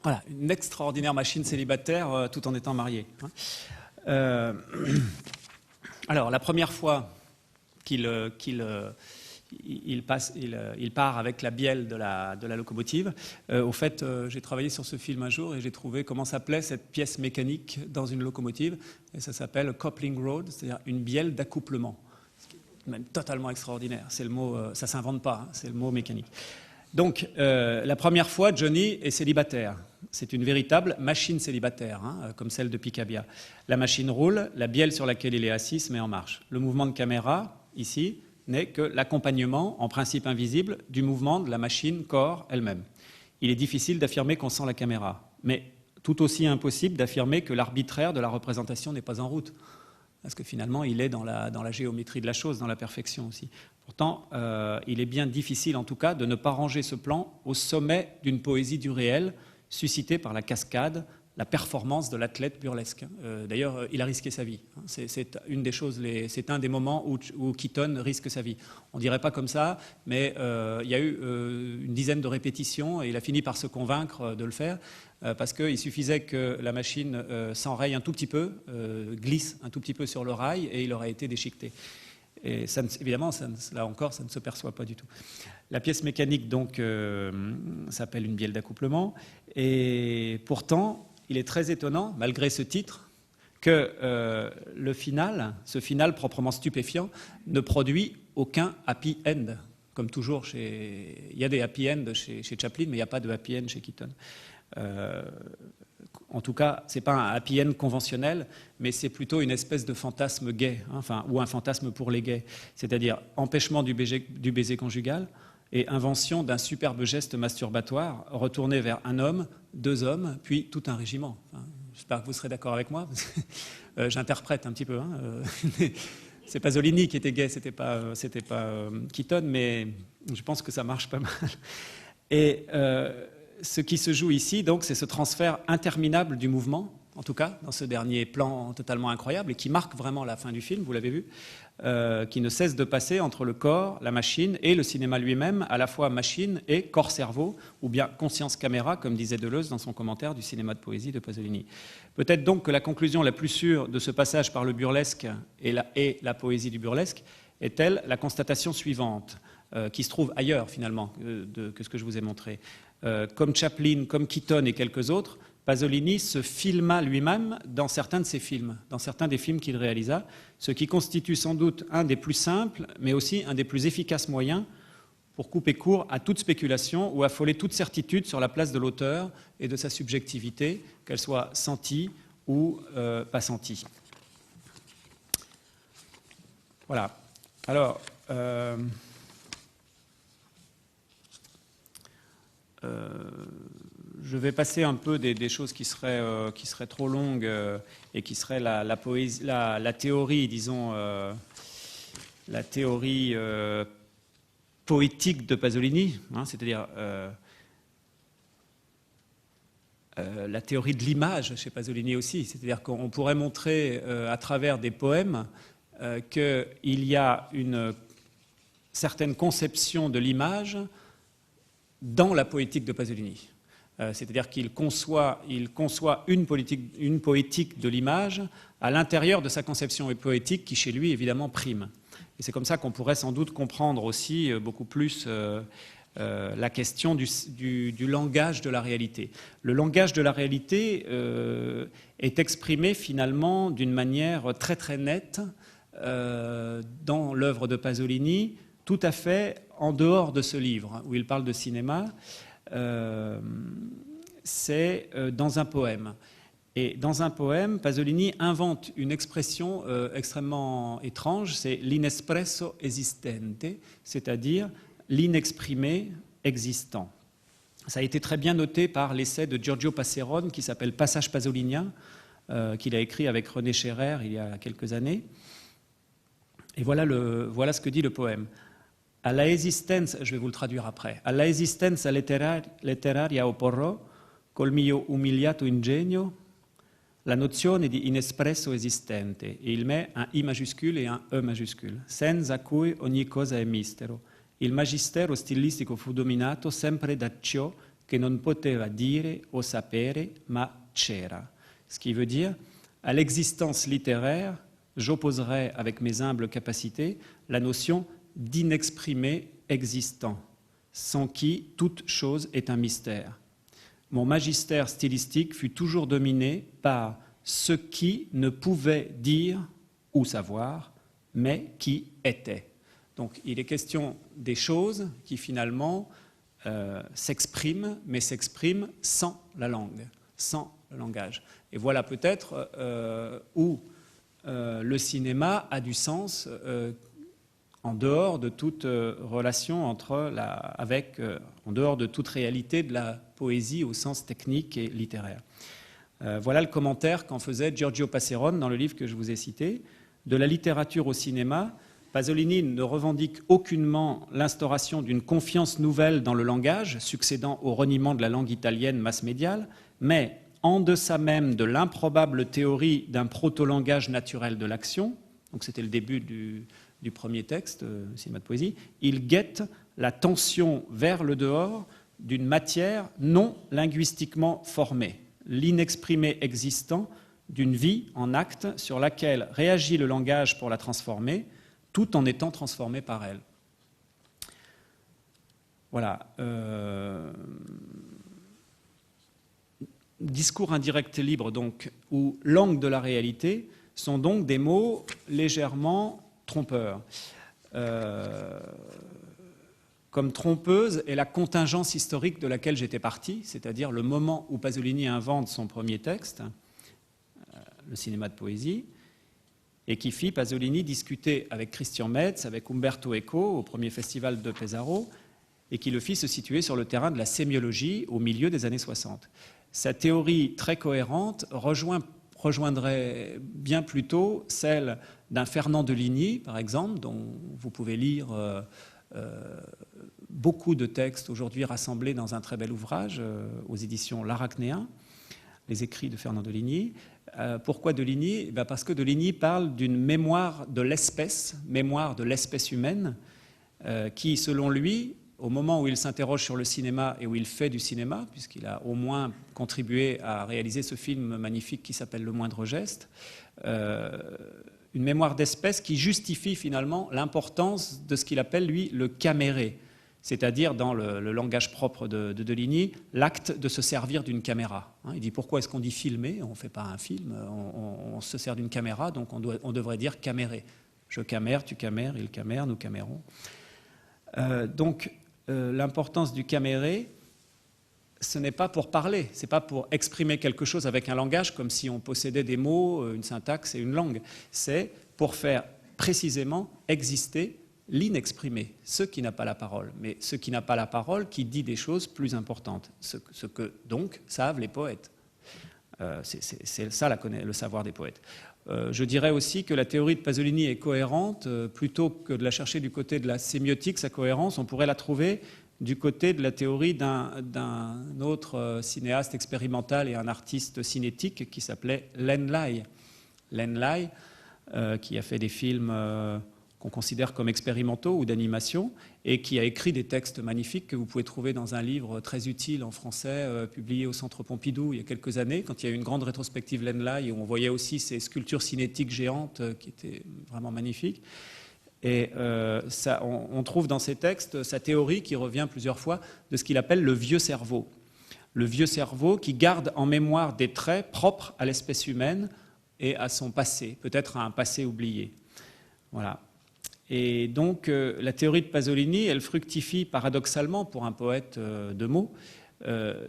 Voilà, une extraordinaire machine célibataire tout en étant marié. Alors, la première fois qu'il part avec la bielle de la locomotive, au fait, j'ai travaillé sur ce film un jour et j'ai trouvé comment s'appelait cette pièce mécanique dans une locomotive. Et ça s'appelle coupling rod, c'est-à-dire une bielle d'accouplement. Ce qui est même totalement extraordinaire. C'est le mot, ça ne s'invente pas, hein, c'est le mot mécanique. Donc, la première fois, Johnny est célibataire. C'est une véritable machine célibataire, hein, comme celle de Picabia. La machine roule, la bielle sur laquelle il est assis se met en marche. Le mouvement de caméra, ici, n'est que l'accompagnement, en principe invisible, du mouvement de la machine-corps elle-même. Il est difficile d'affirmer qu'on sent la caméra, mais tout aussi impossible d'affirmer que l'arbitraire de la représentation n'est pas en route. parce que finalement, il est dans la géométrie de la chose, dans la perfection aussi. Pourtant, il est bien difficile, en tout cas, de ne pas ranger ce plan au sommet d'une poésie du réel, suscitée par la cascade, la performance de l'athlète burlesque. D'ailleurs, il a risqué sa vie. C'est une des choses, c'est un des moments où Keaton risque sa vie. On ne dirait pas comme ça, mais il y a eu une dizaine de répétitions et il a fini par se convaincre de le faire parce qu'il suffisait que la machine s'enraye un tout petit peu, glisse un tout petit peu sur le rail et il aurait été déchiqueté. Et ça, évidemment, là encore, ça ne se perçoit pas du tout. La pièce mécanique, donc, s'appelle une bielle d'accouplement. Et pourtant, il est très étonnant, malgré ce titre, que le final, ce final proprement stupéfiant, ne produit aucun happy end. Comme toujours, il y a des happy ends chez Chaplin, mais il n'y a pas de happy end chez Keaton. En tout cas, ce n'est pas un happy end conventionnel, mais c'est plutôt une espèce de fantasme gay, hein, ou un fantasme pour les gays, c'est-à-dire empêchement du baiser conjugal et invention d'un superbe geste masturbatoire retourné vers un homme, deux hommes, puis tout un régiment. J'espère que vous serez d'accord avec moi. J'interprète un petit peu. C'est Pasolini qui était gay, c'était pas Keaton, mais je pense que ça marche pas mal. Et ce qui se joue ici, donc, c'est ce transfert interminable du mouvement, en tout cas, dans ce dernier plan totalement incroyable, et qui marque vraiment la fin du film, vous l'avez vu, qui ne cesse de passer entre le corps, la machine et le cinéma lui-même, à la fois machine et corps-cerveau, ou bien conscience-caméra, comme disait Deleuze dans son commentaire du cinéma de poésie de Pasolini. Peut-être donc que la conclusion la plus sûre de ce passage par le burlesque et la poésie du burlesque est-elle la constatation suivante, qui se trouve ailleurs, finalement, que ce que je vous ai montré. Comme Chaplin, comme Keaton et quelques autres, Pasolini se filma lui-même dans certains de ses films, dans certains des films qu'il réalisa, ce qui constitue sans doute un des plus simples, mais aussi un des plus efficaces moyens pour couper court à toute spéculation ou affoler toute certitude sur la place de l'auteur et de sa subjectivité, qu'elle soit sentie ou pas sentie. Voilà. Alors, je vais passer un peu des choses qui seraient trop longues et qui seraient la théorie, disons, la théorie poétique de Pasolini, hein, c'est-à-dire la théorie de l'image chez Pasolini aussi, c'est-à-dire qu'on pourrait montrer à travers des poèmes qu'il y a une certaine conception de l'image dans la poétique de Pasolini. C'est-à-dire qu'il conçoit une poétique de l'image à l'intérieur de sa conception poétique qui, chez lui, évidemment, prime. Et c'est comme ça qu'on pourrait sans doute comprendre aussi beaucoup plus la question du langage de la réalité. Le langage de la réalité est exprimé finalement d'une manière très très nette dans l'œuvre de Pasolini, tout à fait en dehors de ce livre où il parle de cinéma. C'est dans un poème. Et dans un poème, Pasolini invente une expression extrêmement étrange, c'est l'inespresso esistente, c'est-à-dire l'inexprimé existant. Ça a été très bien noté par l'essai de Giorgio Passerone qui s'appelle Passage pasolinien, qu'il a écrit avec René Scherrer il y a quelques années. Et voilà ce que dit le poème. Alla esistenza, je vais vous le traduire après, alla esistenza letteraria opporrò, col mio umiliato ingegno, la nozione di inespresso esistente, et il met un I majuscule et un E majuscule, senza cui ogni cosa è mistero. Il magistero stilistico fu dominato sempre da ciò che non poteva dire o sapere, ma c'era. Ce qui veut dire, à l'existence littéraire, j'opposerai avec mes humbles capacités la notion d'inexprimé existant, sans qui toute chose est un mystère. Mon magistère stylistique fut toujours dominé par ce qui ne pouvait dire ou savoir, mais qui était. Donc il est question des choses qui finalement s'expriment, mais s'expriment sans la langue, sans le langage. Et voilà peut-être où le cinéma a du sens en dehors de toute relation en dehors de toute réalité de la poésie au sens technique et littéraire. Voilà le commentaire qu'en faisait Giorgio Passerone dans le livre que je vous ai cité. de la littérature au cinéma, Pasolini ne revendique aucunement l'instauration d'une confiance nouvelle dans le langage, succédant au reniement de la langue italienne mass-médiale, mais en deçà même de l'improbable théorie d'un proto-langage naturel de l'action, donc c'était le début du premier texte, Cinéma de poésie, il guette la tension vers le dehors d'une matière non linguistiquement formée, l'inexprimé existant d'une vie en acte sur laquelle réagit le langage pour la transformer, tout en étant transformé par elle. Voilà. Discours indirect et libre, donc, ou langue de la réalité, sont donc des mots légèrement trompeurs. Comme trompeuse est la contingence historique de laquelle j'étais parti, c'est-à-dire le moment où Pasolini invente son premier texte, le cinéma de poésie, et qui fit Pasolini discuter avec Christian Metz, avec Umberto Eco au premier festival de Pesaro, et qui le fit se situer sur le terrain de la sémiologie au milieu des années 60. Sa théorie très cohérente rejoindrait bien plutôt celle d'un Fernand de Ligny, par exemple, dont vous pouvez lire beaucoup de textes aujourd'hui rassemblés dans un très bel ouvrage aux éditions L'Arachnéen, les écrits de Fernand de Ligny. Pourquoi de Ligny ? Parce que de Ligny parle d'une mémoire de l'espèce humaine, qui, selon lui, au moment où il s'interroge sur le cinéma et où il fait du cinéma, puisqu'il a au moins contribué à réaliser ce film magnifique qui s'appelle Le Moindre Geste, une mémoire d'espèce qui justifie finalement l'importance de ce qu'il appelle, lui, le caméré, c'est-à-dire, dans le langage propre de Deligny, l'acte de se servir d'une caméra. Il dit, pourquoi est-ce qu'on dit filmer ? On ne fait pas un film, on se sert d'une caméra, donc on devrait dire camérer. Je camère, tu camères, il camère, nous camérons. L'importance du caméré, ce n'est pas pour parler, ce n'est pas pour exprimer quelque chose avec un langage, comme si on possédait des mots, une syntaxe et une langue. C'est pour faire précisément exister l'inexprimé, ce qui n'a pas la parole, mais ce qui n'a pas la parole qui dit des choses plus importantes, ce que donc savent les poètes. C'est ça le savoir des poètes. Je dirais aussi que la théorie de Pasolini est cohérente, plutôt que de la chercher du côté de la sémiotique, sa cohérence, on pourrait la trouver du côté de la théorie d'un autre cinéaste expérimental et un artiste cinétique qui s'appelait Len Lai. Len Lai, qui a fait des films qu'on considère comme expérimentaux ou d'animation, et qui a écrit des textes magnifiques que vous pouvez trouver dans un livre très utile en français, publié au Centre Pompidou il y a quelques années, quand il y a eu une grande rétrospective Len Lai, où on voyait aussi ces sculptures cinétiques géantes qui étaient vraiment magnifiques. Et on trouve dans ces textes sa théorie qui revient plusieurs fois de ce qu'il appelle le vieux cerveau. Le vieux cerveau qui garde en mémoire des traits propres à l'espèce humaine et à son passé, peut-être à un passé oublié. Voilà. Et donc, la théorie de Pasolini, elle fructifie paradoxalement, pour un poète de mots,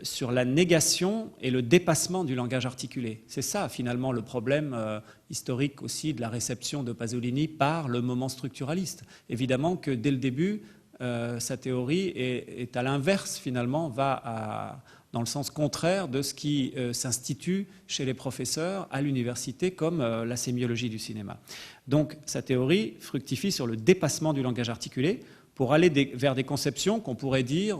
sur la négation et le dépassement du langage articulé. C'est ça, finalement, le problème historique aussi de la réception de Pasolini par le moment structuraliste. Évidemment que, dès le début, sa théorie est à l'inverse, finalement, va dans le sens contraire de ce qui s'institue chez les professeurs à l'université comme la sémiologie du cinéma. Donc sa théorie fructifie sur le dépassement du langage articulé pour aller vers des conceptions qu'on pourrait dire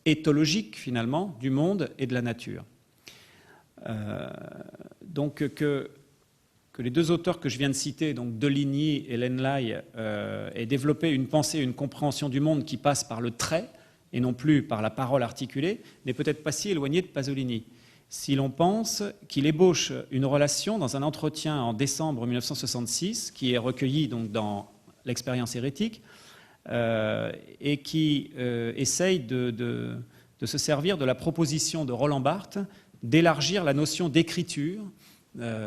éthologiques finalement du monde et de la nature. Donc que les deux auteurs que je viens de citer, donc Deligny et Len Lai, aient développé une pensée, une compréhension du monde qui passe par le trait, et non plus par la parole articulée, n'est peut-être pas si éloigné de Pasolini. Si l'on pense qu'il ébauche une relation dans un entretien en décembre 1966, qui est recueilli donc dans l'Expérience hérétique, et qui essaye de se servir de la proposition de Roland Barthes d'élargir la notion d'écriture.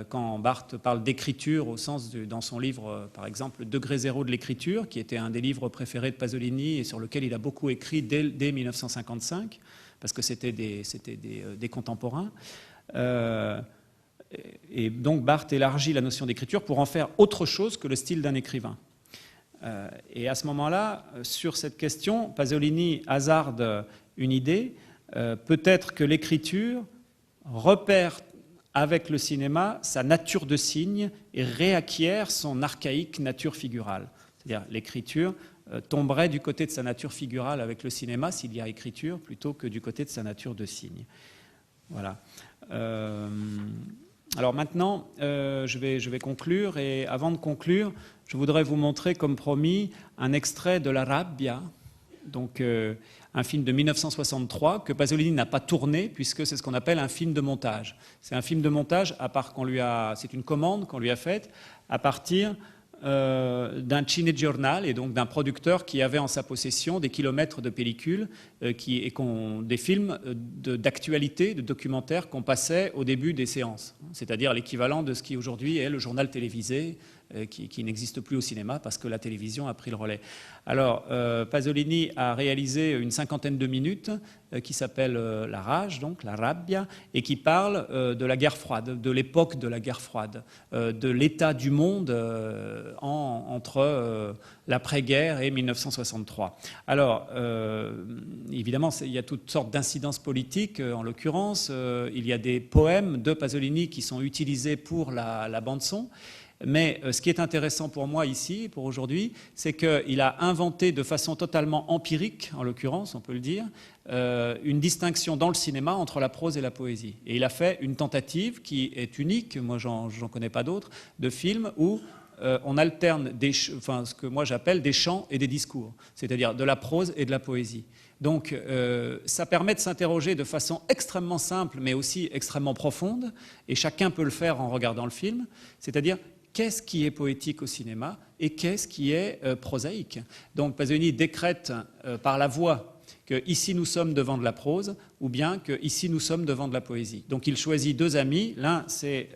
Quand Barthes parle d'écriture au sens dans son livre, par exemple, Degré zéro de l'écriture, qui était un des livres préférés de Pasolini et sur lequel il a beaucoup écrit dès 1955, parce que c'était des contemporains. Et donc Barthes élargit la notion d'écriture pour en faire autre chose que le style d'un écrivain. Et à ce moment-là, sur cette question, Pasolini hasarde une idée. Peut-être que l'écriture repère avec le cinéma sa nature de signe et réacquiert son archaïque nature figurale. C'est-à-dire l'écriture tomberait du côté de sa nature figurale avec le cinéma s'il y a écriture plutôt que du côté de sa nature de signe. Voilà. Alors maintenant, je vais conclure, et avant de conclure, je voudrais vous montrer, comme promis, un extrait de La Rabbia, donc un film de 1963 que Pasolini n'a pas tourné puisque c'est ce qu'on appelle un film de montage. C'est un film de montage, c'est une commande qu'on lui a faite à partir d'un cinegiornal, et donc d'un producteur qui avait en sa possession des kilomètres de pellicules des films d'actualité, de documentaires qu'on passait au début des séances, c'est-à-dire l'équivalent de ce qui aujourd'hui est le journal télévisé, qui n'existe plus au cinéma parce que la télévision a pris le relais. Alors, Pasolini a réalisé une 50aine de minutes qui s'appelle La Rage, donc La Rabbia, et qui parle de la guerre froide, de l'époque de la guerre froide, de l'état du monde entre l'après-guerre et 1963. Alors, évidemment, il y a toutes sortes d'incidences politiques, en l'occurrence. Il y a des poèmes de Pasolini qui sont utilisés pour la bande-son. Mais ce qui est intéressant pour moi ici, pour aujourd'hui, c'est qu'il a inventé de façon totalement empirique, en l'occurrence, on peut le dire, une distinction dans le cinéma entre la prose et la poésie. Et il a fait une tentative qui est unique, moi j'en connais pas d'autres, de films où on alterne ce que moi j'appelle des chants et des discours, c'est-à-dire de la prose et de la poésie. Donc ça permet de s'interroger de façon extrêmement simple, mais aussi extrêmement profonde, et chacun peut le faire en regardant le film, c'est-à-dire qu'est-ce qui est poétique au cinéma et qu'est-ce qui est prosaïque. Donc Pasolini décrète par la voix que ici nous sommes devant de la prose, ou bien que ici nous sommes devant de la poésie. Donc il choisit deux amis. L'un, c'est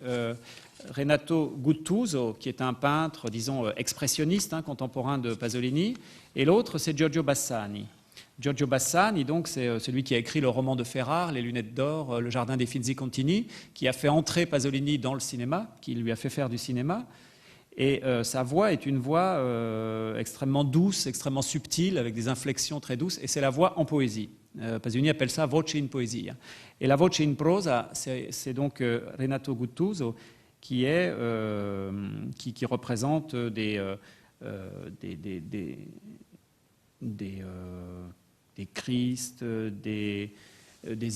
Renato Guttuso, qui est un peintre, disons, expressionniste, contemporain de Pasolini, et l'autre, c'est Giorgio Bassani. Giorgio Bassani, donc, c'est celui qui a écrit le roman de Ferrare, Les Lunettes d'Or, Le Jardin des Finzi Contini, qui a fait entrer Pasolini dans le cinéma, qui lui a fait faire du cinéma. Et sa voix est une voix extrêmement douce, extrêmement subtile, avec des inflexions très douces, et c'est la voix en poésie. Pasolini appelle ça voce in poesia. Et la voce in prosa, c'est donc Renato Guttuso, qui représente des Christ, des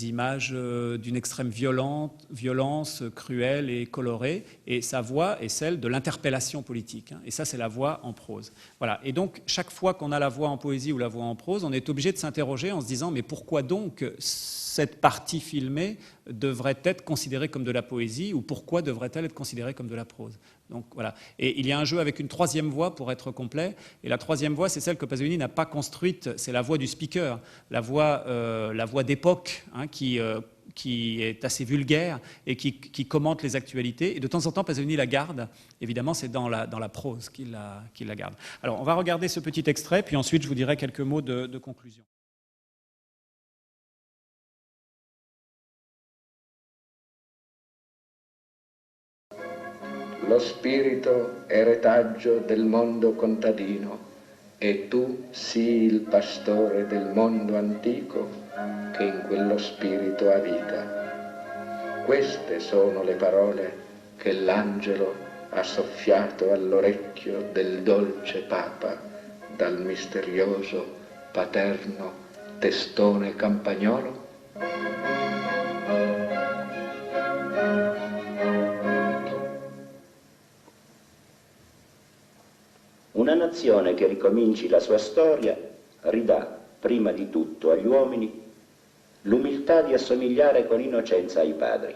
images d'une extrême violence cruelle et colorée, et sa voix est celle de l'interpellation politique. Et ça, c'est la voix en prose. Voilà. Et donc, chaque fois qu'on a la voix en poésie ou la voix en prose, on est obligé de s'interroger en se disant, mais pourquoi donc cette partie filmée devrait être considérée comme de la poésie, ou pourquoi devrait-elle être considérée comme de la prose? Donc voilà. Et il y a un jeu avec une troisième voix pour être complet. Et la troisième voix, c'est celle que Pasolini n'a pas construite. C'est la voix du speaker, la voix d'époque, qui est assez vulgaire et qui commente les actualités. Et de temps en temps, Pasolini la garde. Évidemment, c'est dans la prose qu'il la garde. Alors, on va regarder ce petit extrait, puis ensuite, je vous dirai quelques mots de conclusion. Lo spirito è retaggio del mondo contadino e tu sii il pastore del mondo antico che in quello spirito ha vita. Queste sono le parole che l'angelo ha soffiato all'orecchio del dolce Papa dal misterioso paterno testone campagnolo. Una nazione che ricominci la sua storia ridà, prima di tutto agli uomini, l'umiltà di assomigliare con innocenza ai padri.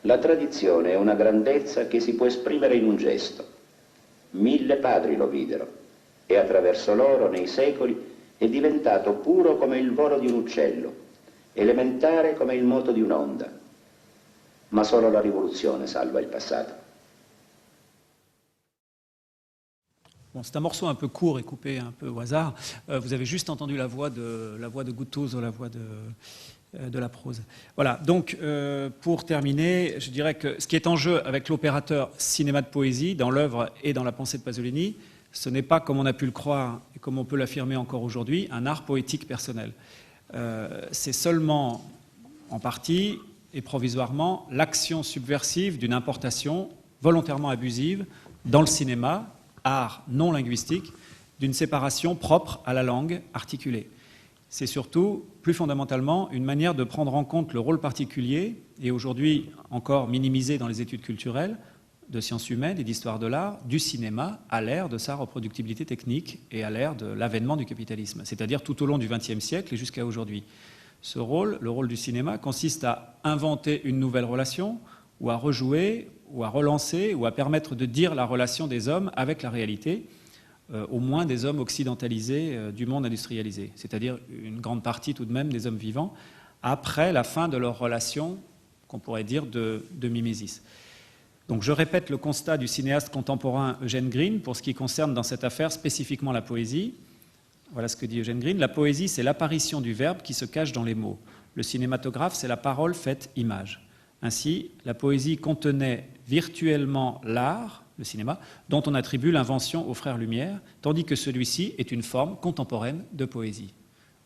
La tradizione è una grandezza che si può esprimere in un gesto. 1000 padri lo videro e attraverso loro, nei secoli, è diventato puro come il volo di un uccello, elementare come il moto di un'onda. Ma solo la rivoluzione salva il passato. Bon, c'est un morceau un peu court et coupé un peu au hasard. Vous avez juste entendu la voix de Guttuso, la voix de la prose. Voilà, donc pour terminer, je dirais que ce qui est en jeu avec l'opérateur cinéma de poésie, dans l'œuvre et dans la pensée de Pasolini, ce n'est pas, comme on a pu le croire et comme on peut l'affirmer encore aujourd'hui, un art poétique personnel. c'est seulement, en partie et provisoirement, l'action subversive d'une importation volontairement abusive dans le cinéma, art non linguistique, d'une séparation propre à la langue articulée. C'est surtout, plus fondamentalement, une manière de prendre en compte le rôle particulier, et aujourd'hui encore minimisé dans les études culturelles, de sciences humaines et d'histoire de l'art, du cinéma à l'ère de sa reproductibilité technique et à l'ère de l'avènement du capitalisme, c'est-à-dire tout au long du XXe siècle et jusqu'à aujourd'hui. Ce rôle, le rôle du cinéma, consiste à inventer une nouvelle relation, ou à rejouer, ou à relancer, ou à permettre de dire la relation des hommes avec la réalité, au moins des hommes occidentalisés du monde industrialisé, c'est-à-dire une grande partie tout de même des hommes vivants, après la fin de leur relation, qu'on pourrait dire, de mimésis. Donc je répète le constat du cinéaste contemporain Eugene Green pour ce qui concerne dans cette affaire spécifiquement la poésie. Voilà ce que dit Eugene Green. La poésie, c'est l'apparition du verbe qui se cache dans les mots. Le cinématographe, c'est la parole faite image. Ainsi, la poésie contenait virtuellement l'art, le cinéma, dont on attribue l'invention aux frères Lumière, tandis que celui-ci est une forme contemporaine de poésie.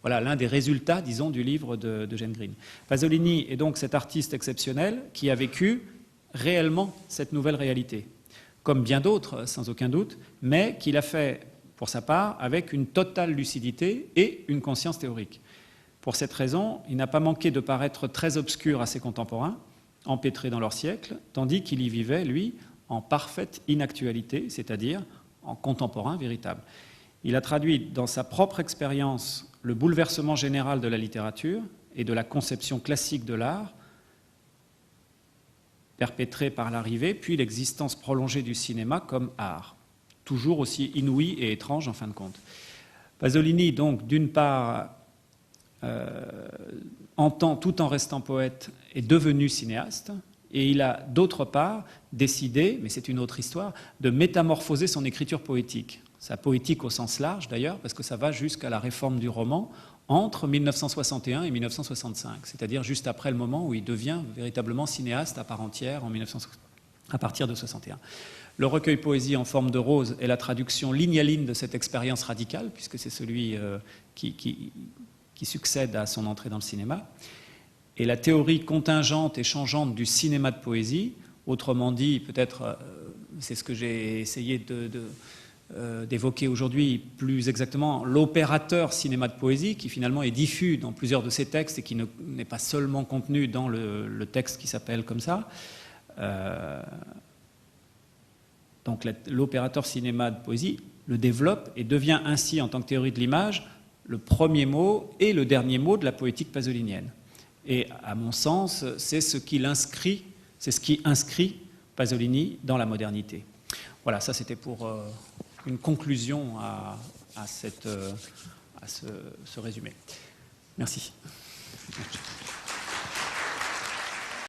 Voilà l'un des résultats, disons, du livre d'Eugene Green. Pasolini est donc cet artiste exceptionnel qui a vécu réellement cette nouvelle réalité, comme bien d'autres, sans aucun doute, mais qu'il a fait, pour sa part, avec une totale lucidité et une conscience théorique. Pour cette raison, il n'a pas manqué de paraître très obscur à ses contemporains, empêtrés dans leur siècle, tandis qu'il y vivait, lui, en parfaite inactualité, c'est-à-dire en contemporain véritable. Il a traduit dans sa propre expérience le bouleversement général de la littérature et de la conception classique de l'art, perpétré par l'arrivée, puis l'existence prolongée du cinéma comme art, toujours aussi inouïe et étrange en fin de compte. Pasolini, donc, d'une part, tout en restant poète, est devenu cinéaste, et il a, d'autre part, décidé, mais c'est une autre histoire, de métamorphoser son écriture poétique. Sa poétique au sens large, d'ailleurs, parce que ça va jusqu'à la réforme du roman, entre 1961 et 1965, c'est-à-dire juste après le moment où il devient véritablement cinéaste à part entière à partir de 61. Le recueil Poésie en forme de rose est la traduction ligne à ligne de cette expérience radicale, puisque c'est celui qui succède à son entrée dans le cinéma. Et la théorie contingente et changeante du cinéma de poésie, autrement dit, peut-être, c'est ce que j'ai essayé d'évoquer aujourd'hui plus exactement, l'opérateur cinéma de poésie, qui finalement est diffus dans plusieurs de ses textes et qui n'est pas seulement contenu dans le texte qui s'appelle comme ça. Donc l'opérateur cinéma de poésie le développe et devient ainsi, en tant que théorie de l'image, le premier mot et le dernier mot de la poétique pasolinienne. Et à mon sens, c'est ce qui inscrit Pasolini dans la modernité. Voilà, ça c'était pour une conclusion à ce résumé. Merci.